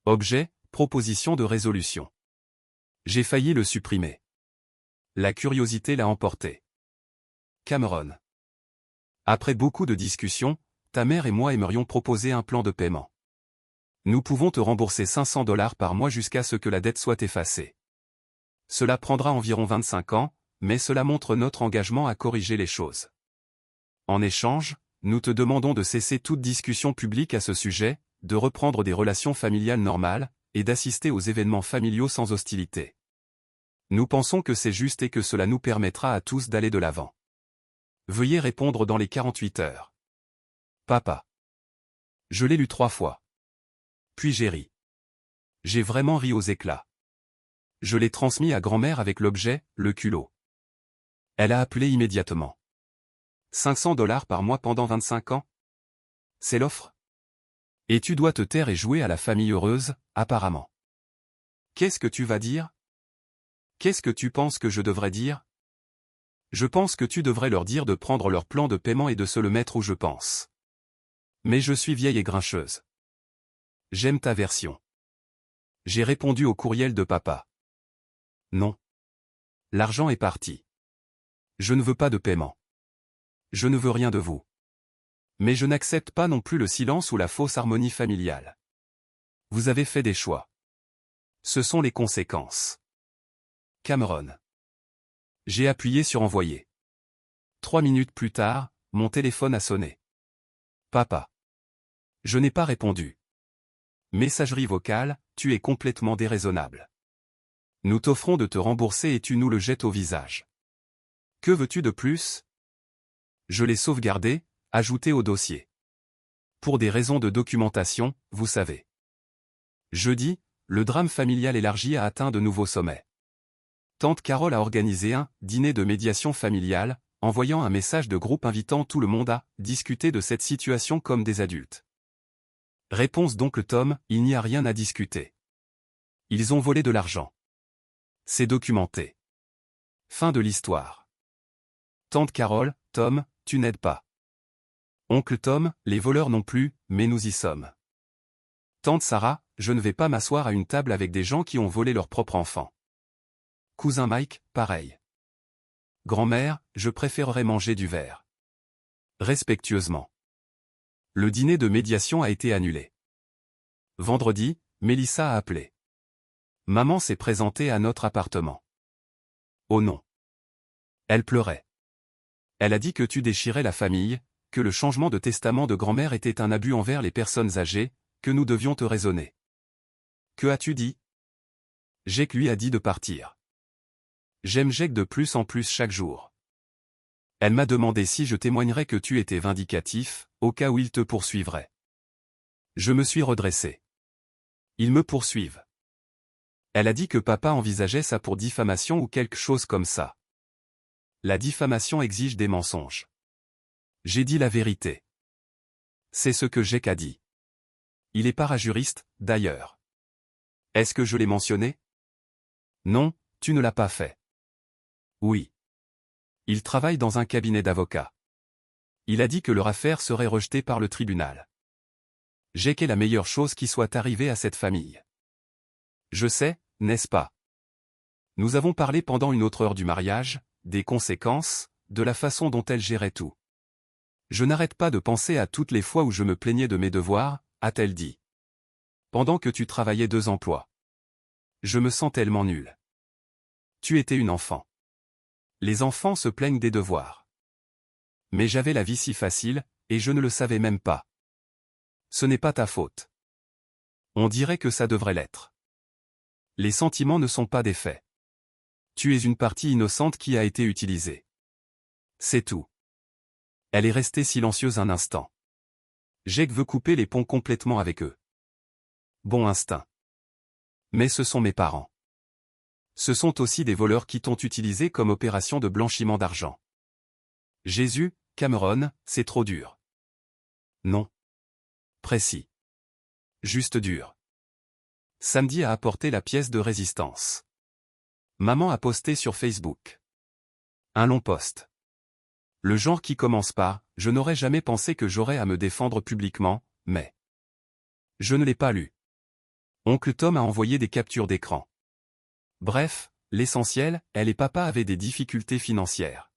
Objet, proposition de résolution. J'ai failli le supprimer. La curiosité l'a emporté. Cameron. Après beaucoup de discussions, ta mère et moi aimerions proposer un plan de paiement. Nous pouvons te rembourser 500 $ par mois jusqu'à ce que la dette soit effacée. Cela prendra environ 25 ans, mais cela montre notre engagement à corriger les choses. En échange, nous te demandons de cesser toute discussion publique à ce sujet, de reprendre des relations familiales normales, et d'assister aux événements familiaux sans hostilité. Nous pensons que c'est juste et que cela nous permettra à tous d'aller de l'avant. Veuillez répondre dans les 48 heures. Papa. Je l'ai lu 3 fois. Puis j'ai ri. J'ai vraiment ri aux éclats. Je l'ai transmis à grand-mère avec l'objet, le culot. Elle a appelé immédiatement. 500 $ par mois pendant 25 ans? C'est l'offre? Et tu dois te taire et jouer à la famille heureuse, apparemment. Qu'est-ce que tu vas dire? Qu'est-ce que tu penses que je devrais dire? Je pense que tu devrais leur dire de prendre leur plan de paiement et de se le mettre où je pense. Mais je suis vieille et grincheuse. J'aime ta version. J'ai répondu au courriel de papa. Non. L'argent est parti. Je ne veux pas de paiement. Je ne veux rien de vous. Mais je n'accepte pas non plus le silence ou la fausse harmonie familiale. Vous avez fait des choix. Ce sont les conséquences. Cameron. J'ai appuyé sur envoyer. 3 minutes plus tard, mon téléphone a sonné. Papa. Je n'ai pas répondu. Messagerie vocale, tu es complètement déraisonnable. Nous t'offrons de te rembourser et tu nous le jettes au visage. Que veux-tu de plus? Je l'ai sauvegardé, ajouté au dossier. Pour des raisons de documentation, vous savez. Jeudi, le drame familial élargi a atteint de nouveaux sommets. Tante Carole a organisé un dîner de médiation familiale, envoyant un message de groupe invitant tout le monde à discuter de cette situation comme des adultes. Réponse d'oncle Tom, il n'y a rien à discuter. Ils ont volé de l'argent. C'est documenté. Fin de l'histoire. Tante Carole, Tom, tu n'aides pas. Oncle Tom, les voleurs non plus, mais nous y sommes. Tante Sarah, je ne vais pas m'asseoir à une table avec des gens qui ont volé leur propre enfant. Cousin Mike, pareil. Grand-mère, je préférerais manger du verre. Respectueusement. Le dîner de médiation a été annulé. Vendredi, Mélissa a appelé. Maman s'est présentée à notre appartement. Oh non. Elle pleurait. Elle a dit que tu déchirais la famille, que le changement de testament de grand-mère était un abus envers les personnes âgées, que nous devions te raisonner. Que as-tu dit? Jake lui a dit de partir. J'aime Jake de plus en plus chaque jour. Elle m'a demandé si je témoignerais que tu étais vindicatif, au cas où il te poursuivrait. Je me suis redressé. Ils me poursuivent. Elle a dit que papa envisageait ça pour diffamation ou quelque chose comme ça. La diffamation exige des mensonges. J'ai dit la vérité. C'est ce que Jake a dit. Il est parajuriste, d'ailleurs. Est-ce que je l'ai mentionné? Non, tu ne l'as pas fait. Oui. Il travaille dans un cabinet d'avocats. Il a dit que leur affaire serait rejetée par le tribunal. Jake est la meilleure chose qui soit arrivée à cette famille. Je sais, n'est-ce pas? Nous avons parlé pendant une autre heure du mariage, des conséquences, de la façon dont elle gérait tout. Je n'arrête pas de penser à toutes les fois où je me plaignais de mes devoirs, a-t-elle dit. Pendant que tu travaillais 2 emplois. Je me sens tellement nul. Tu étais une enfant. Les enfants se plaignent des devoirs. Mais j'avais la vie si facile, et je ne le savais même pas. Ce n'est pas ta faute. On dirait que ça devrait l'être. Les sentiments ne sont pas des faits. Tu es une partie innocente qui a été utilisée. C'est tout. Elle est restée silencieuse un instant. Jake veut couper les ponts complètement avec eux. Bon instinct. Mais ce sont mes parents. Ce sont aussi des voleurs qui t'ont utilisé comme opération de blanchiment d'argent. Jésus, Cameron, c'est trop dur. Non. Précis. Juste dur. Samedi a apporté la pièce de résistance. Maman a posté sur Facebook. Un long post. Le genre qui commence par « Je n'aurais jamais pensé que j'aurais à me défendre publiquement, mais… » Je ne l'ai pas lu. Oncle Tom a envoyé des captures d'écran. Bref, l'essentiel, elle et papa avaient des difficultés financières.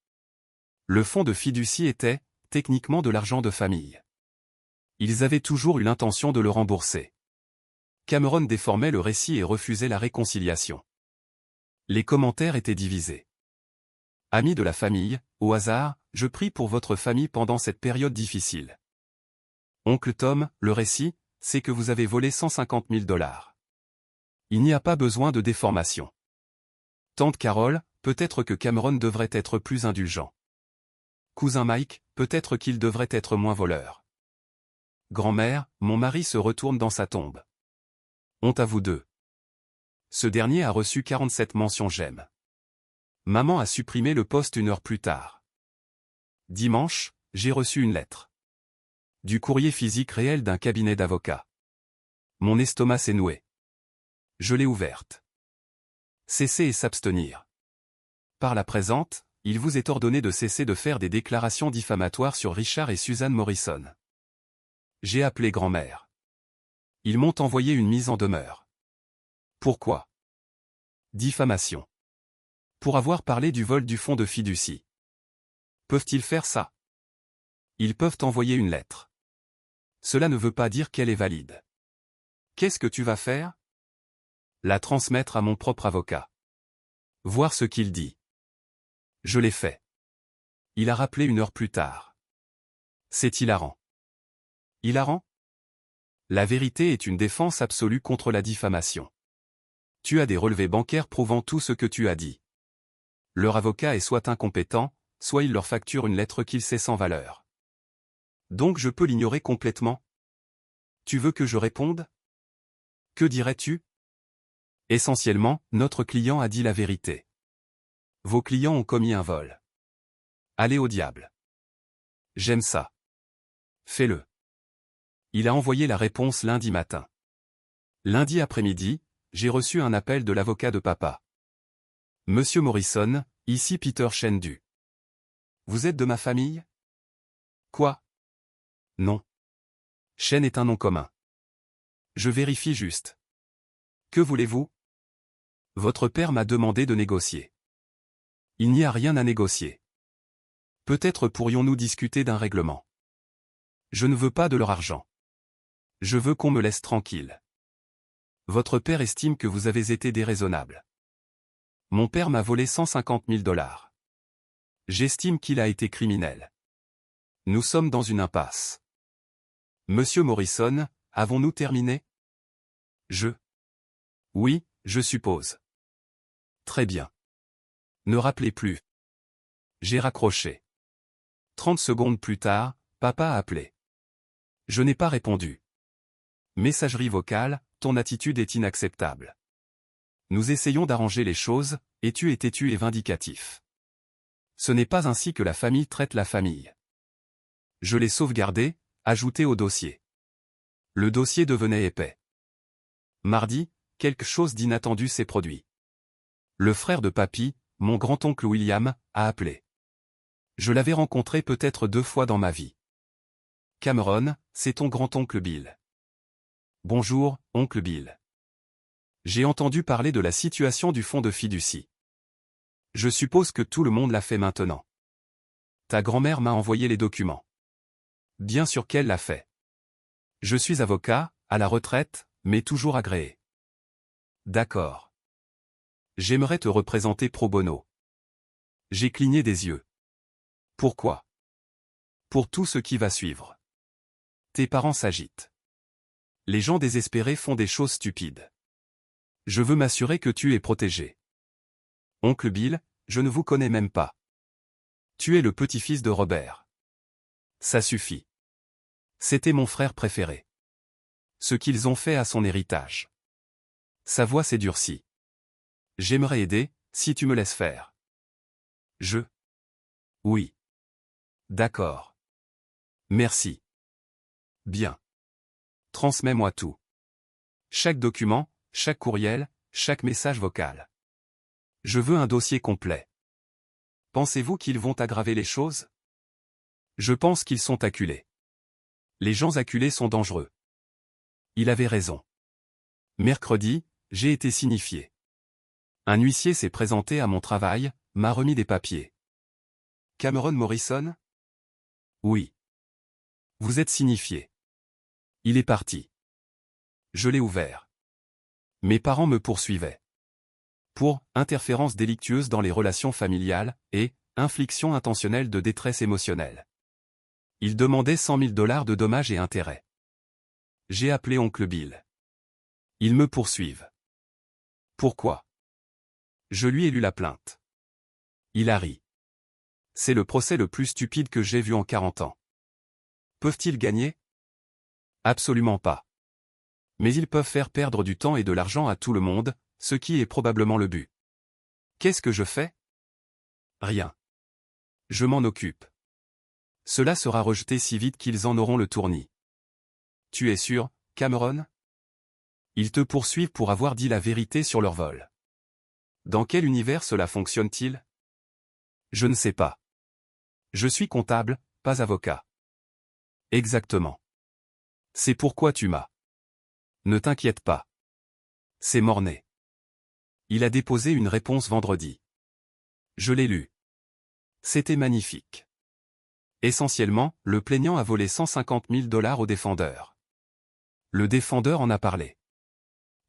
Le fonds de fiducie était, techniquement de l'argent de famille. Ils avaient toujours eu l'intention de le rembourser. Cameron déformait le récit et refusait la réconciliation. Les commentaires étaient divisés. Amis de la famille, au hasard, je prie pour votre famille pendant cette période difficile. Oncle Tom, le récit, c'est que vous avez volé 150 000 $. Il n'y a pas besoin de déformation. Tante Carole, peut-être que Cameron devrait être plus indulgent. Cousin Mike, peut-être qu'il devrait être moins voleur. Grand-mère, mon mari se retourne dans sa tombe. Honte à vous deux. Ce dernier a reçu 47 mentions j'aime. Maman a supprimé le post 1 heure plus tard. Dimanche, j'ai reçu une lettre. Du courrier physique réel d'un cabinet d'avocats. Mon estomac s'est noué. Je l'ai ouverte. Cessez et s'abstenir. Par la présente, il vous est ordonné de cesser de faire des déclarations diffamatoires sur Richard et Suzanne Morrison. J'ai appelé grand-mère. Ils m'ont envoyé une mise en demeure. Pourquoi? Diffamation. Pour avoir parlé du vol du fonds de fiducie. Peuvent-ils faire ça? Ils peuvent envoyer une lettre. Cela ne veut pas dire qu'elle est valide. Qu'est-ce que tu vas faire? La transmettre à mon propre avocat. Voir ce qu'il dit. Je l'ai fait. Il a rappelé 1 heure plus tard. C'est hilarant. Hilarant? La vérité est une défense absolue contre la diffamation. Tu as des relevés bancaires prouvant tout ce que tu as dit. Leur avocat est soit incompétent, soit il leur facture une lettre qu'il sait sans valeur. Donc je peux l'ignorer complètement? Tu veux que je réponde? Que dirais-tu? Essentiellement, notre client a dit la vérité. Vos clients ont commis un vol. Allez au diable. J'aime ça. Fais-le. Il a envoyé la réponse lundi matin. Lundi après-midi, j'ai reçu un appel de l'avocat de papa. Monsieur Morrison, ici Peter Shendu. Vous êtes de ma famille? Quoi? Non. Shen est un nom commun. Je vérifie juste. Que voulez-vous? Votre père m'a demandé de négocier. Il n'y a rien à négocier. Peut-être pourrions-nous discuter d'un règlement. Je ne veux pas de leur argent. Je veux qu'on me laisse tranquille. Votre père estime que vous avez été déraisonnable. Mon père m'a volé 150 000 $. J'estime qu'il a été criminel. Nous sommes dans une impasse. Monsieur Morrison, avons-nous terminé? Oui, je suppose. Très bien. Ne rappelez plus. J'ai raccroché. 30 secondes plus tard, papa a appelé. Je n'ai pas répondu. Messagerie vocale, ton attitude est inacceptable. Nous essayons d'arranger les choses, et tu es têtu et vindicatif. Ce n'est pas ainsi que la famille traite la famille. Je l'ai sauvegardé, ajouté au dossier. Le dossier devenait épais. Mardi, quelque chose d'inattendu s'est produit. Le frère de papy, mon grand-oncle William, a appelé. Je l'avais rencontré peut-être 2 fois dans ma vie. Cameron, c'est ton grand-oncle Bill. Bonjour, oncle Bill. J'ai entendu parler de la situation du fonds de fiducie. Je suppose que tout le monde l'a fait maintenant. Ta grand-mère m'a envoyé les documents. Bien sûr qu'elle l'a fait. Je suis avocat, à la retraite, mais toujours agréé. D'accord. J'aimerais te représenter pro bono. J'ai cligné des yeux. Pourquoi? Pour tout ce qui va suivre. Tes parents s'agitent. Les gens désespérés font des choses stupides. Je veux m'assurer que tu es protégé. Oncle Bill, je ne vous connais même pas. Tu es le petit-fils de Robert. Ça suffit. C'était mon frère préféré. Ce qu'ils ont fait à son héritage. Sa voix s'est durcie. J'aimerais aider, si tu me laisses faire. Oui. D'accord. Merci. Bien. Transmets-moi tout. Chaque document, chaque courriel, chaque message vocal. Je veux un dossier complet. Pensez-vous qu'ils vont aggraver les choses? Je pense qu'ils sont acculés. Les gens acculés sont dangereux. Il avait raison. Mercredi, j'ai été signifié. Un huissier s'est présenté à mon travail, m'a remis des papiers. Cameron Morrison? Oui. Vous êtes signifié. Il est parti. Je l'ai ouvert. Mes parents me poursuivaient. Pour interférence délictueuse dans les relations familiales et infliction intentionnelle de détresse émotionnelle. Ils demandaient 100 000 $ de dommages et intérêts. J'ai appelé oncle Bill. Ils me poursuivent. Pourquoi? Je lui ai lu la plainte. Il a ri. C'est le procès le plus stupide que j'ai vu en 40 ans. Peuvent-ils gagner? Absolument pas. Mais ils peuvent faire perdre du temps et de l'argent à tout le monde, ce qui est probablement le but. Qu'est-ce que je fais? Rien. Je m'en occupe. Cela sera rejeté si vite qu'ils en auront le tournis. Tu es sûr, Cameron? Ils te poursuivent pour avoir dit la vérité sur leur vol. Dans quel univers cela fonctionne-t-il? Je ne sais pas. Je suis comptable, pas avocat. Exactement. C'est pourquoi tu m'as. Ne t'inquiète pas. C'est Mornay. Il a déposé une réponse vendredi. Je l'ai lu. C'était magnifique. Essentiellement, le plaignant a volé 150 000 $ au défendeur. Le défendeur en a parlé.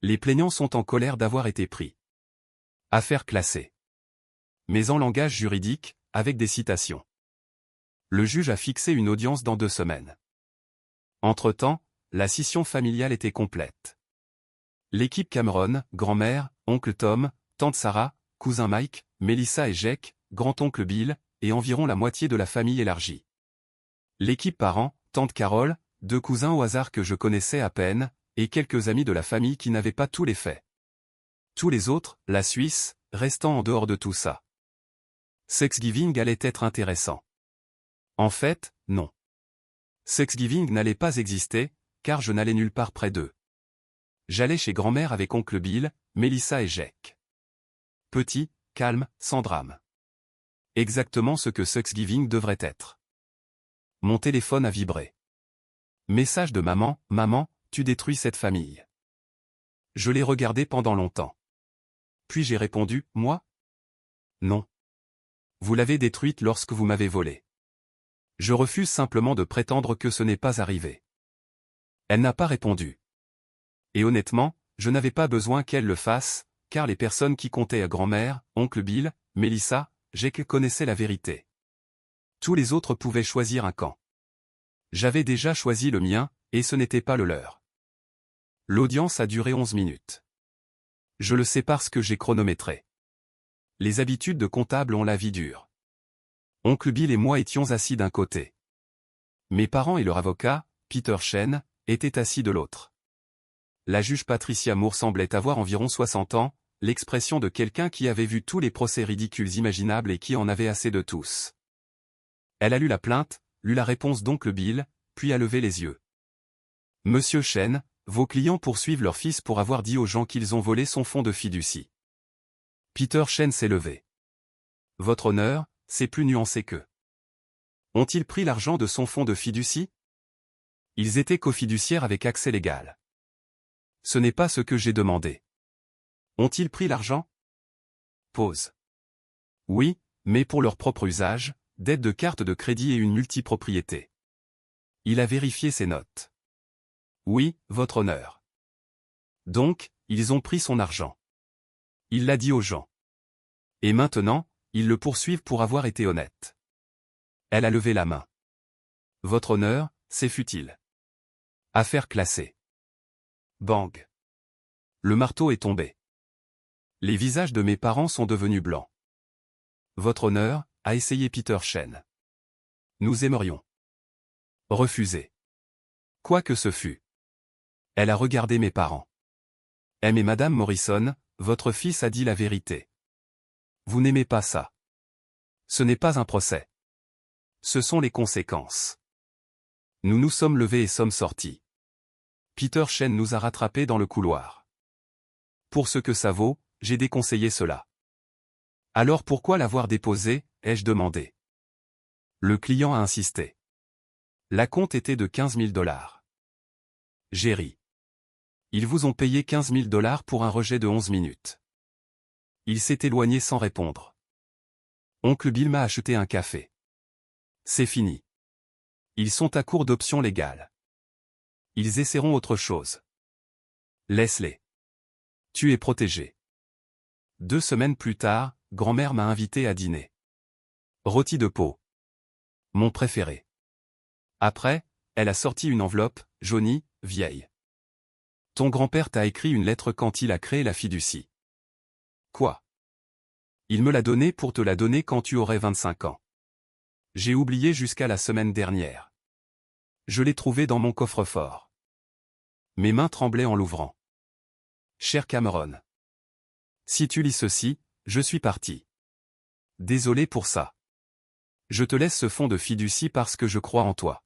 Les plaignants sont en colère d'avoir été pris. Affaire classée. Mais en langage juridique, avec des citations. Le juge a fixé une audience dans 2 semaines. Entre-temps, la scission familiale était complète. L'équipe Cameron, grand-mère, oncle Tom, tante Sarah, cousin Mike, Melissa et Jake, grand-oncle Bill, et environ la moitié de la famille élargie. L'équipe parents, tante Carole, 2 cousins au hasard que je connaissais à peine, et quelques amis de la famille qui n'avaient pas tous les faits. Tous les autres, la Suisse, restant en dehors de tout ça. Thanksgiving allait être intéressant. En fait, non. Thanksgiving n'allait pas exister, car je n'allais nulle part près d'eux. J'allais chez grand-mère avec oncle Bill, Melissa et Jake. Petit, calme, sans drame. Exactement ce que Thanksgiving devrait être. Mon téléphone a vibré. Message de maman, maman, tu détruis cette famille. Je l'ai regardé pendant longtemps. Puis j'ai répondu, moi? Non. Vous l'avez détruite lorsque vous m'avez volé. Je refuse simplement de prétendre que ce n'est pas arrivé. Elle n'a pas répondu. Et honnêtement, je n'avais pas besoin qu'elle le fasse, car les personnes qui comptaient à grand-mère, oncle Bill, Melissa, Jake connaissaient la vérité. Tous les autres pouvaient choisir un camp. J'avais déjà choisi le mien, et ce n'était pas le leur. L'audience a duré 11 minutes. Je le sais parce que j'ai chronométré. Les habitudes de comptable ont la vie dure. Oncle Bill et moi étions assis d'un côté. Mes parents et leur avocat, Peter Chen, étaient assis de l'autre. La juge Patricia Moore semblait avoir environ 60 ans, l'expression de quelqu'un qui avait vu tous les procès ridicules imaginables et qui en avait assez de tous. Elle a lu la plainte, lu la réponse d'oncle Bill, puis a levé les yeux. Monsieur Chen, vos clients poursuivent leur fils pour avoir dit aux gens qu'ils ont volé son fonds de fiducie. Peter Chen s'est levé. Votre honneur, c'est plus nuancé que. Ont-ils pris l'argent de son fonds de fiducie? Ils étaient cofiduciaires avec accès légal. Ce n'est pas ce que j'ai demandé. Ont-ils pris l'argent? Pause. Oui, mais pour leur propre usage, dette de carte de crédit et une multipropriété. Il a vérifié ses notes. Oui, votre honneur. Donc, ils ont pris son argent. Il l'a dit aux gens. Et maintenant, ils le poursuivent pour avoir été honnête. Elle a levé la main. Votre honneur, c'est futile. Affaire classée. Bang. Le marteau est tombé. Les visages de mes parents sont devenus blancs. Votre honneur, a essayé Peter Chen. Nous aimerions. Refusé. Quoi que ce fût. Elle a regardé mes parents. Mais Madame Morrison, votre fils a dit la vérité. Vous n'aimez pas ça. Ce n'est pas un procès. Ce sont les conséquences. Nous nous sommes levés et sommes sortis. Peter Chen nous a rattrapés dans le couloir. Pour ce que ça vaut, j'ai déconseillé cela. Alors pourquoi l'avoir déposé, ai-je demandé. Le client a insisté. La compte était de 15 000 $. J'ai ri. Ils vous ont payé 15 000 $ pour un rejet de 11 minutes. Il s'est éloigné sans répondre. Oncle Bill m'a acheté un café. C'est fini. Ils sont à court d'options légales. Ils essaieront autre chose. Laisse-les. Tu es protégé. 2 semaines plus tard, grand-mère m'a invité à dîner. Rôti de peau. Mon préféré. Après, elle a sorti une enveloppe, jaunie, vieille. Ton grand-père t'a écrit une lettre quand il a créé la fiducie. Quoi? Il me l'a donnée pour te la donner quand tu aurais 25 ans. J'ai oublié jusqu'à la semaine dernière. Je l'ai trouvée dans mon coffre-fort. Mes mains tremblaient en l'ouvrant. Cher Cameron. Si tu lis ceci, je suis parti. Désolé pour ça. Je te laisse ce fonds de fiducie parce que je crois en toi.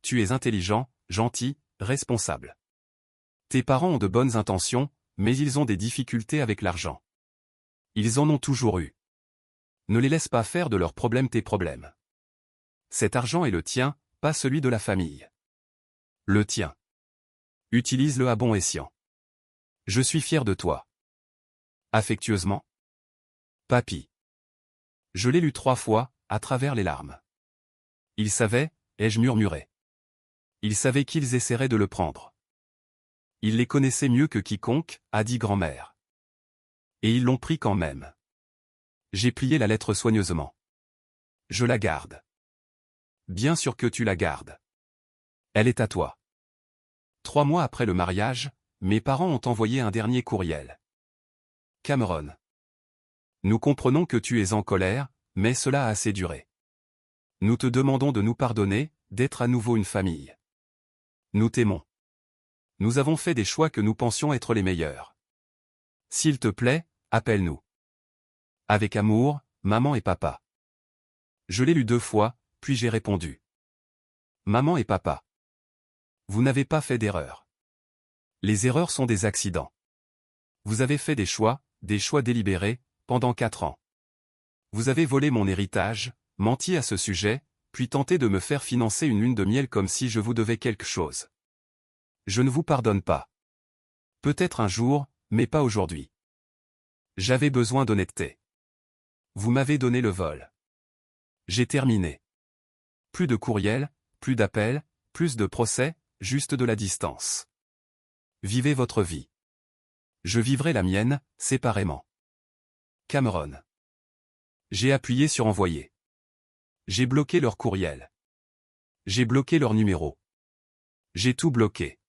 Tu es intelligent, gentil, responsable. Tes parents ont de bonnes intentions, mais ils ont des difficultés avec l'argent. Ils en ont toujours eu. Ne les laisse pas faire de leurs problèmes tes problèmes. Cet argent est le tien, pas celui de la famille. Le tien. Utilise-le à bon escient. Je suis fier de toi. Affectueusement. Papy. Je l'ai lu 3 fois, à travers les larmes. Ils savaient, ai-je murmuré. Ils savaient qu'ils essaieraient de le prendre. Ils les connaissaient mieux que quiconque, a dit grand-mère. Et ils l'ont pris quand même. J'ai plié la lettre soigneusement. Je la garde. Bien sûr que tu la gardes. Elle est à toi. 3 mois après le mariage, mes parents ont envoyé un dernier courriel. Cameron. Nous comprenons que tu es en colère, mais cela a assez duré. Nous te demandons de nous pardonner, d'être à nouveau une famille. Nous t'aimons. Nous avons fait des choix que nous pensions être les meilleurs. S'il te plaît, appelle-nous. Avec amour, maman et papa. Je l'ai lu 2 fois, puis j'ai répondu. Maman et papa. Vous n'avez pas fait d'erreur. Les erreurs sont des accidents. Vous avez fait des choix délibérés, pendant 4 ans. Vous avez volé mon héritage, menti à ce sujet, puis tenté de me faire financer une lune de miel comme si je vous devais quelque chose. Je ne vous pardonne pas. Peut-être un jour, mais pas aujourd'hui. J'avais besoin d'honnêteté. Vous m'avez donné le vol. J'ai terminé. Plus de courriels, plus d'appels, plus de procès, juste de la distance. Vivez votre vie. Je vivrai la mienne, séparément. Cameron. J'ai appuyé sur envoyer. J'ai bloqué leur courriel. J'ai bloqué leur numéro. J'ai tout bloqué.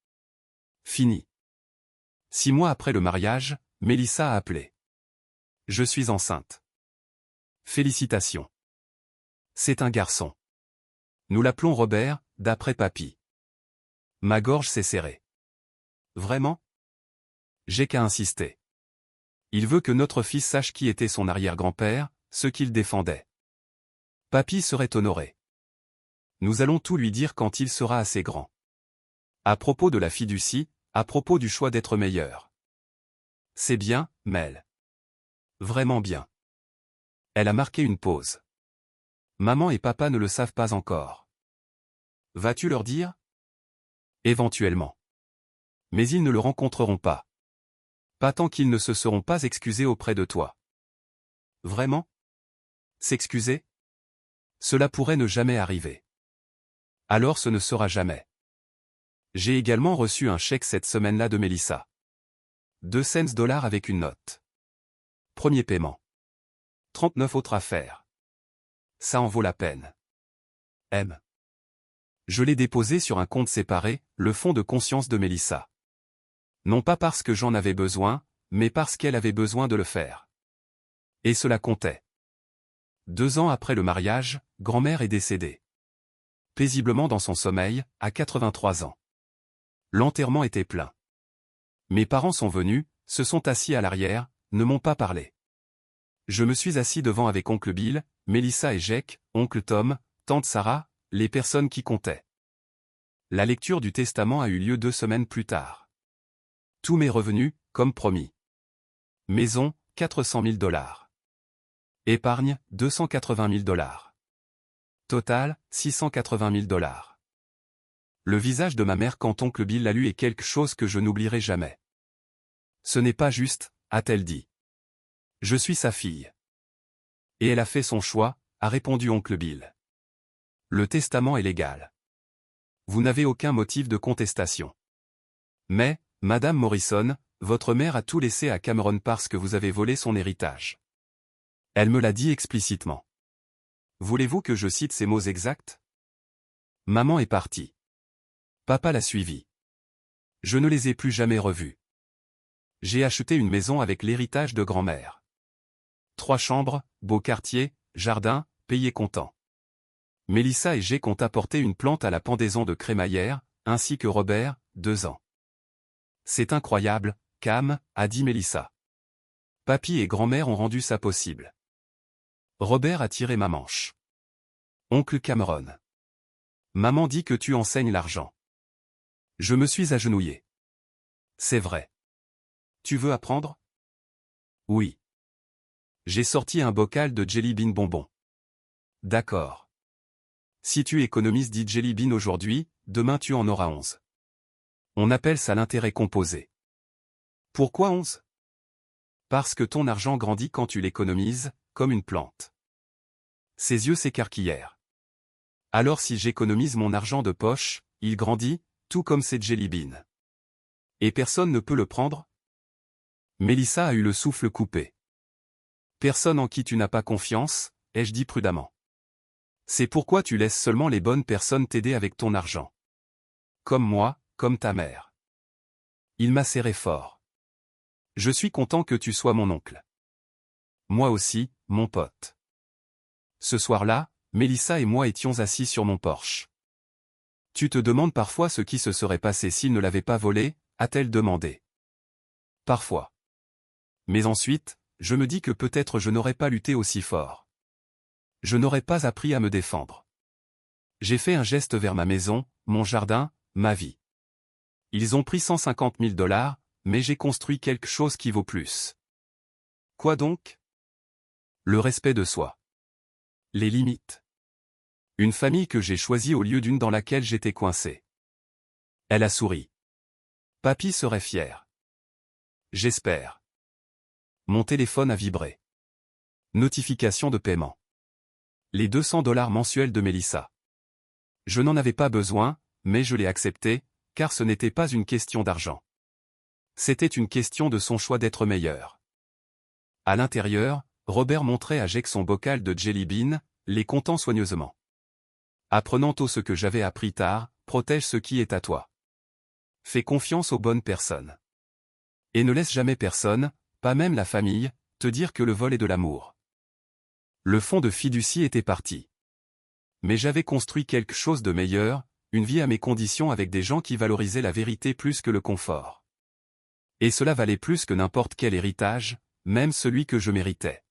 Fini. 6 mois après le mariage, Mélissa a appelé. Je suis enceinte. Félicitations. C'est un garçon. Nous l'appelons Robert, d'après papy. Ma gorge s'est serrée. Vraiment? J'ai qu'à insister. Il veut que notre fils sache qui était son arrière-grand-père, ce qu'il défendait. Papy serait honoré. Nous allons tout lui dire quand il sera assez grand. À propos de la fiducie, à propos du choix d'être meilleur. C'est bien, Mel. Vraiment bien. Elle a marqué une pause. Maman et papa ne le savent pas encore. Vas-tu leur dire? Éventuellement. Mais ils ne le rencontreront pas. Pas tant qu'ils ne se seront pas excusés auprès de toi. Vraiment? S'excuser? Cela pourrait ne jamais arriver. Alors ce ne sera jamais. J'ai également reçu un chèque cette semaine-là de Mélissa. 2 cents dollars avec une note. Premier paiement. 39 autres à faire. Ça en vaut la peine. M. Je l'ai déposé sur un compte séparé, le fonds de conscience de Mélissa. Non pas parce que j'en avais besoin, mais parce qu'elle avait besoin de le faire. Et cela comptait. 2 ans après le mariage, grand-mère est décédée. Paisiblement dans son sommeil, à 83 ans. L'enterrement était plein. Mes parents sont venus, se sont assis à l'arrière, ne m'ont pas parlé. Je me suis assis devant avec oncle Bill, Mélissa et Jake, oncle Tom, tante Sarah, les personnes qui comptaient. La lecture du testament a eu lieu 2 semaines plus tard. Tous mes revenus, comme promis. Maison, 400 000 dollars. Épargne, 280 000 dollars. Total, 680 000 dollars. Le visage de ma mère quand oncle Bill l'a lu est quelque chose que je n'oublierai jamais. Ce n'est pas juste, a-t-elle dit. Je suis sa fille. Et elle a fait son choix, a répondu oncle Bill. Le testament est légal. Vous n'avez aucun motif de contestation. Mais, Madame Morrison, votre mère a tout laissé à Cameron parce que vous avez volé son héritage. Elle me l'a dit explicitement. Voulez-vous que je cite ces mots exacts? Maman est partie. Papa l'a suivi. Je ne les ai plus jamais revus. J'ai acheté une maison avec l'héritage de grand-mère. 3 chambres, beau quartier, jardin, payé comptant. Mélissa et Jake ont apporté une plante à la pendaison de crémaillère, ainsi que Robert, 2 ans. C'est incroyable, Cam, a dit Mélissa. Papy et grand-mère ont rendu ça possible. Robert a tiré ma manche. Oncle Cameron. Maman dit que tu enseignes l'argent. Je me suis agenouillé. C'est vrai. Tu veux apprendre? Oui. J'ai sorti un bocal de Jelly Bean bonbons. D'accord. Si tu économises 10 Jelly Bean aujourd'hui, demain tu en auras 11. On appelle ça l'intérêt composé. Pourquoi 11? Parce que ton argent grandit quand tu l'économises, comme une plante. Ses yeux s'écarquillèrent. Alors si j'économise mon argent de poche, il grandit, tout comme ces Jelly Beans. Et personne ne peut le prendre? Mélissa a eu le souffle coupé. Personne en qui tu n'as pas confiance, ai-je dit prudemment. C'est pourquoi tu laisses seulement les bonnes personnes t'aider avec ton argent. Comme moi, comme ta mère. Il m'a serré fort. Je suis content que tu sois mon oncle. Moi aussi, mon pote. Ce soir-là, Mélissa et moi étions assis sur mon porche. Tu te demandes parfois ce qui se serait passé s'il ne l'avait pas volé, a-t-elle demandé. Parfois. Mais ensuite, je me dis que peut-être je n'aurais pas lutté aussi fort. Je n'aurais pas appris à me défendre. J'ai fait un geste vers ma maison, mon jardin, ma vie. Ils ont pris 150 000 dollars, mais j'ai construit quelque chose qui vaut plus. Quoi donc? Le respect de soi. Les limites. Une famille que j'ai choisie au lieu d'une dans laquelle j'étais coincé. Elle a souri. Papy serait fier. J'espère. Mon téléphone a vibré. Notification de paiement. Les 200$ mensuels de Mélissa. Je n'en avais pas besoin, mais je l'ai accepté, car ce n'était pas une question d'argent. C'était une question de son choix d'être meilleur. À l'intérieur, Robert montrait à Jake son bocal de jelly bean, les comptant soigneusement. Apprenant tout ce que j'avais appris tard, protège ce qui est à toi. Fais confiance aux bonnes personnes. Et ne laisse jamais personne, pas même la famille, te dire que le vol est de l'amour. Le fonds de fiducie était parti. Mais j'avais construit quelque chose de meilleur, une vie à mes conditions avec des gens qui valorisaient la vérité plus que le confort. Et cela valait plus que n'importe quel héritage, même celui que je méritais.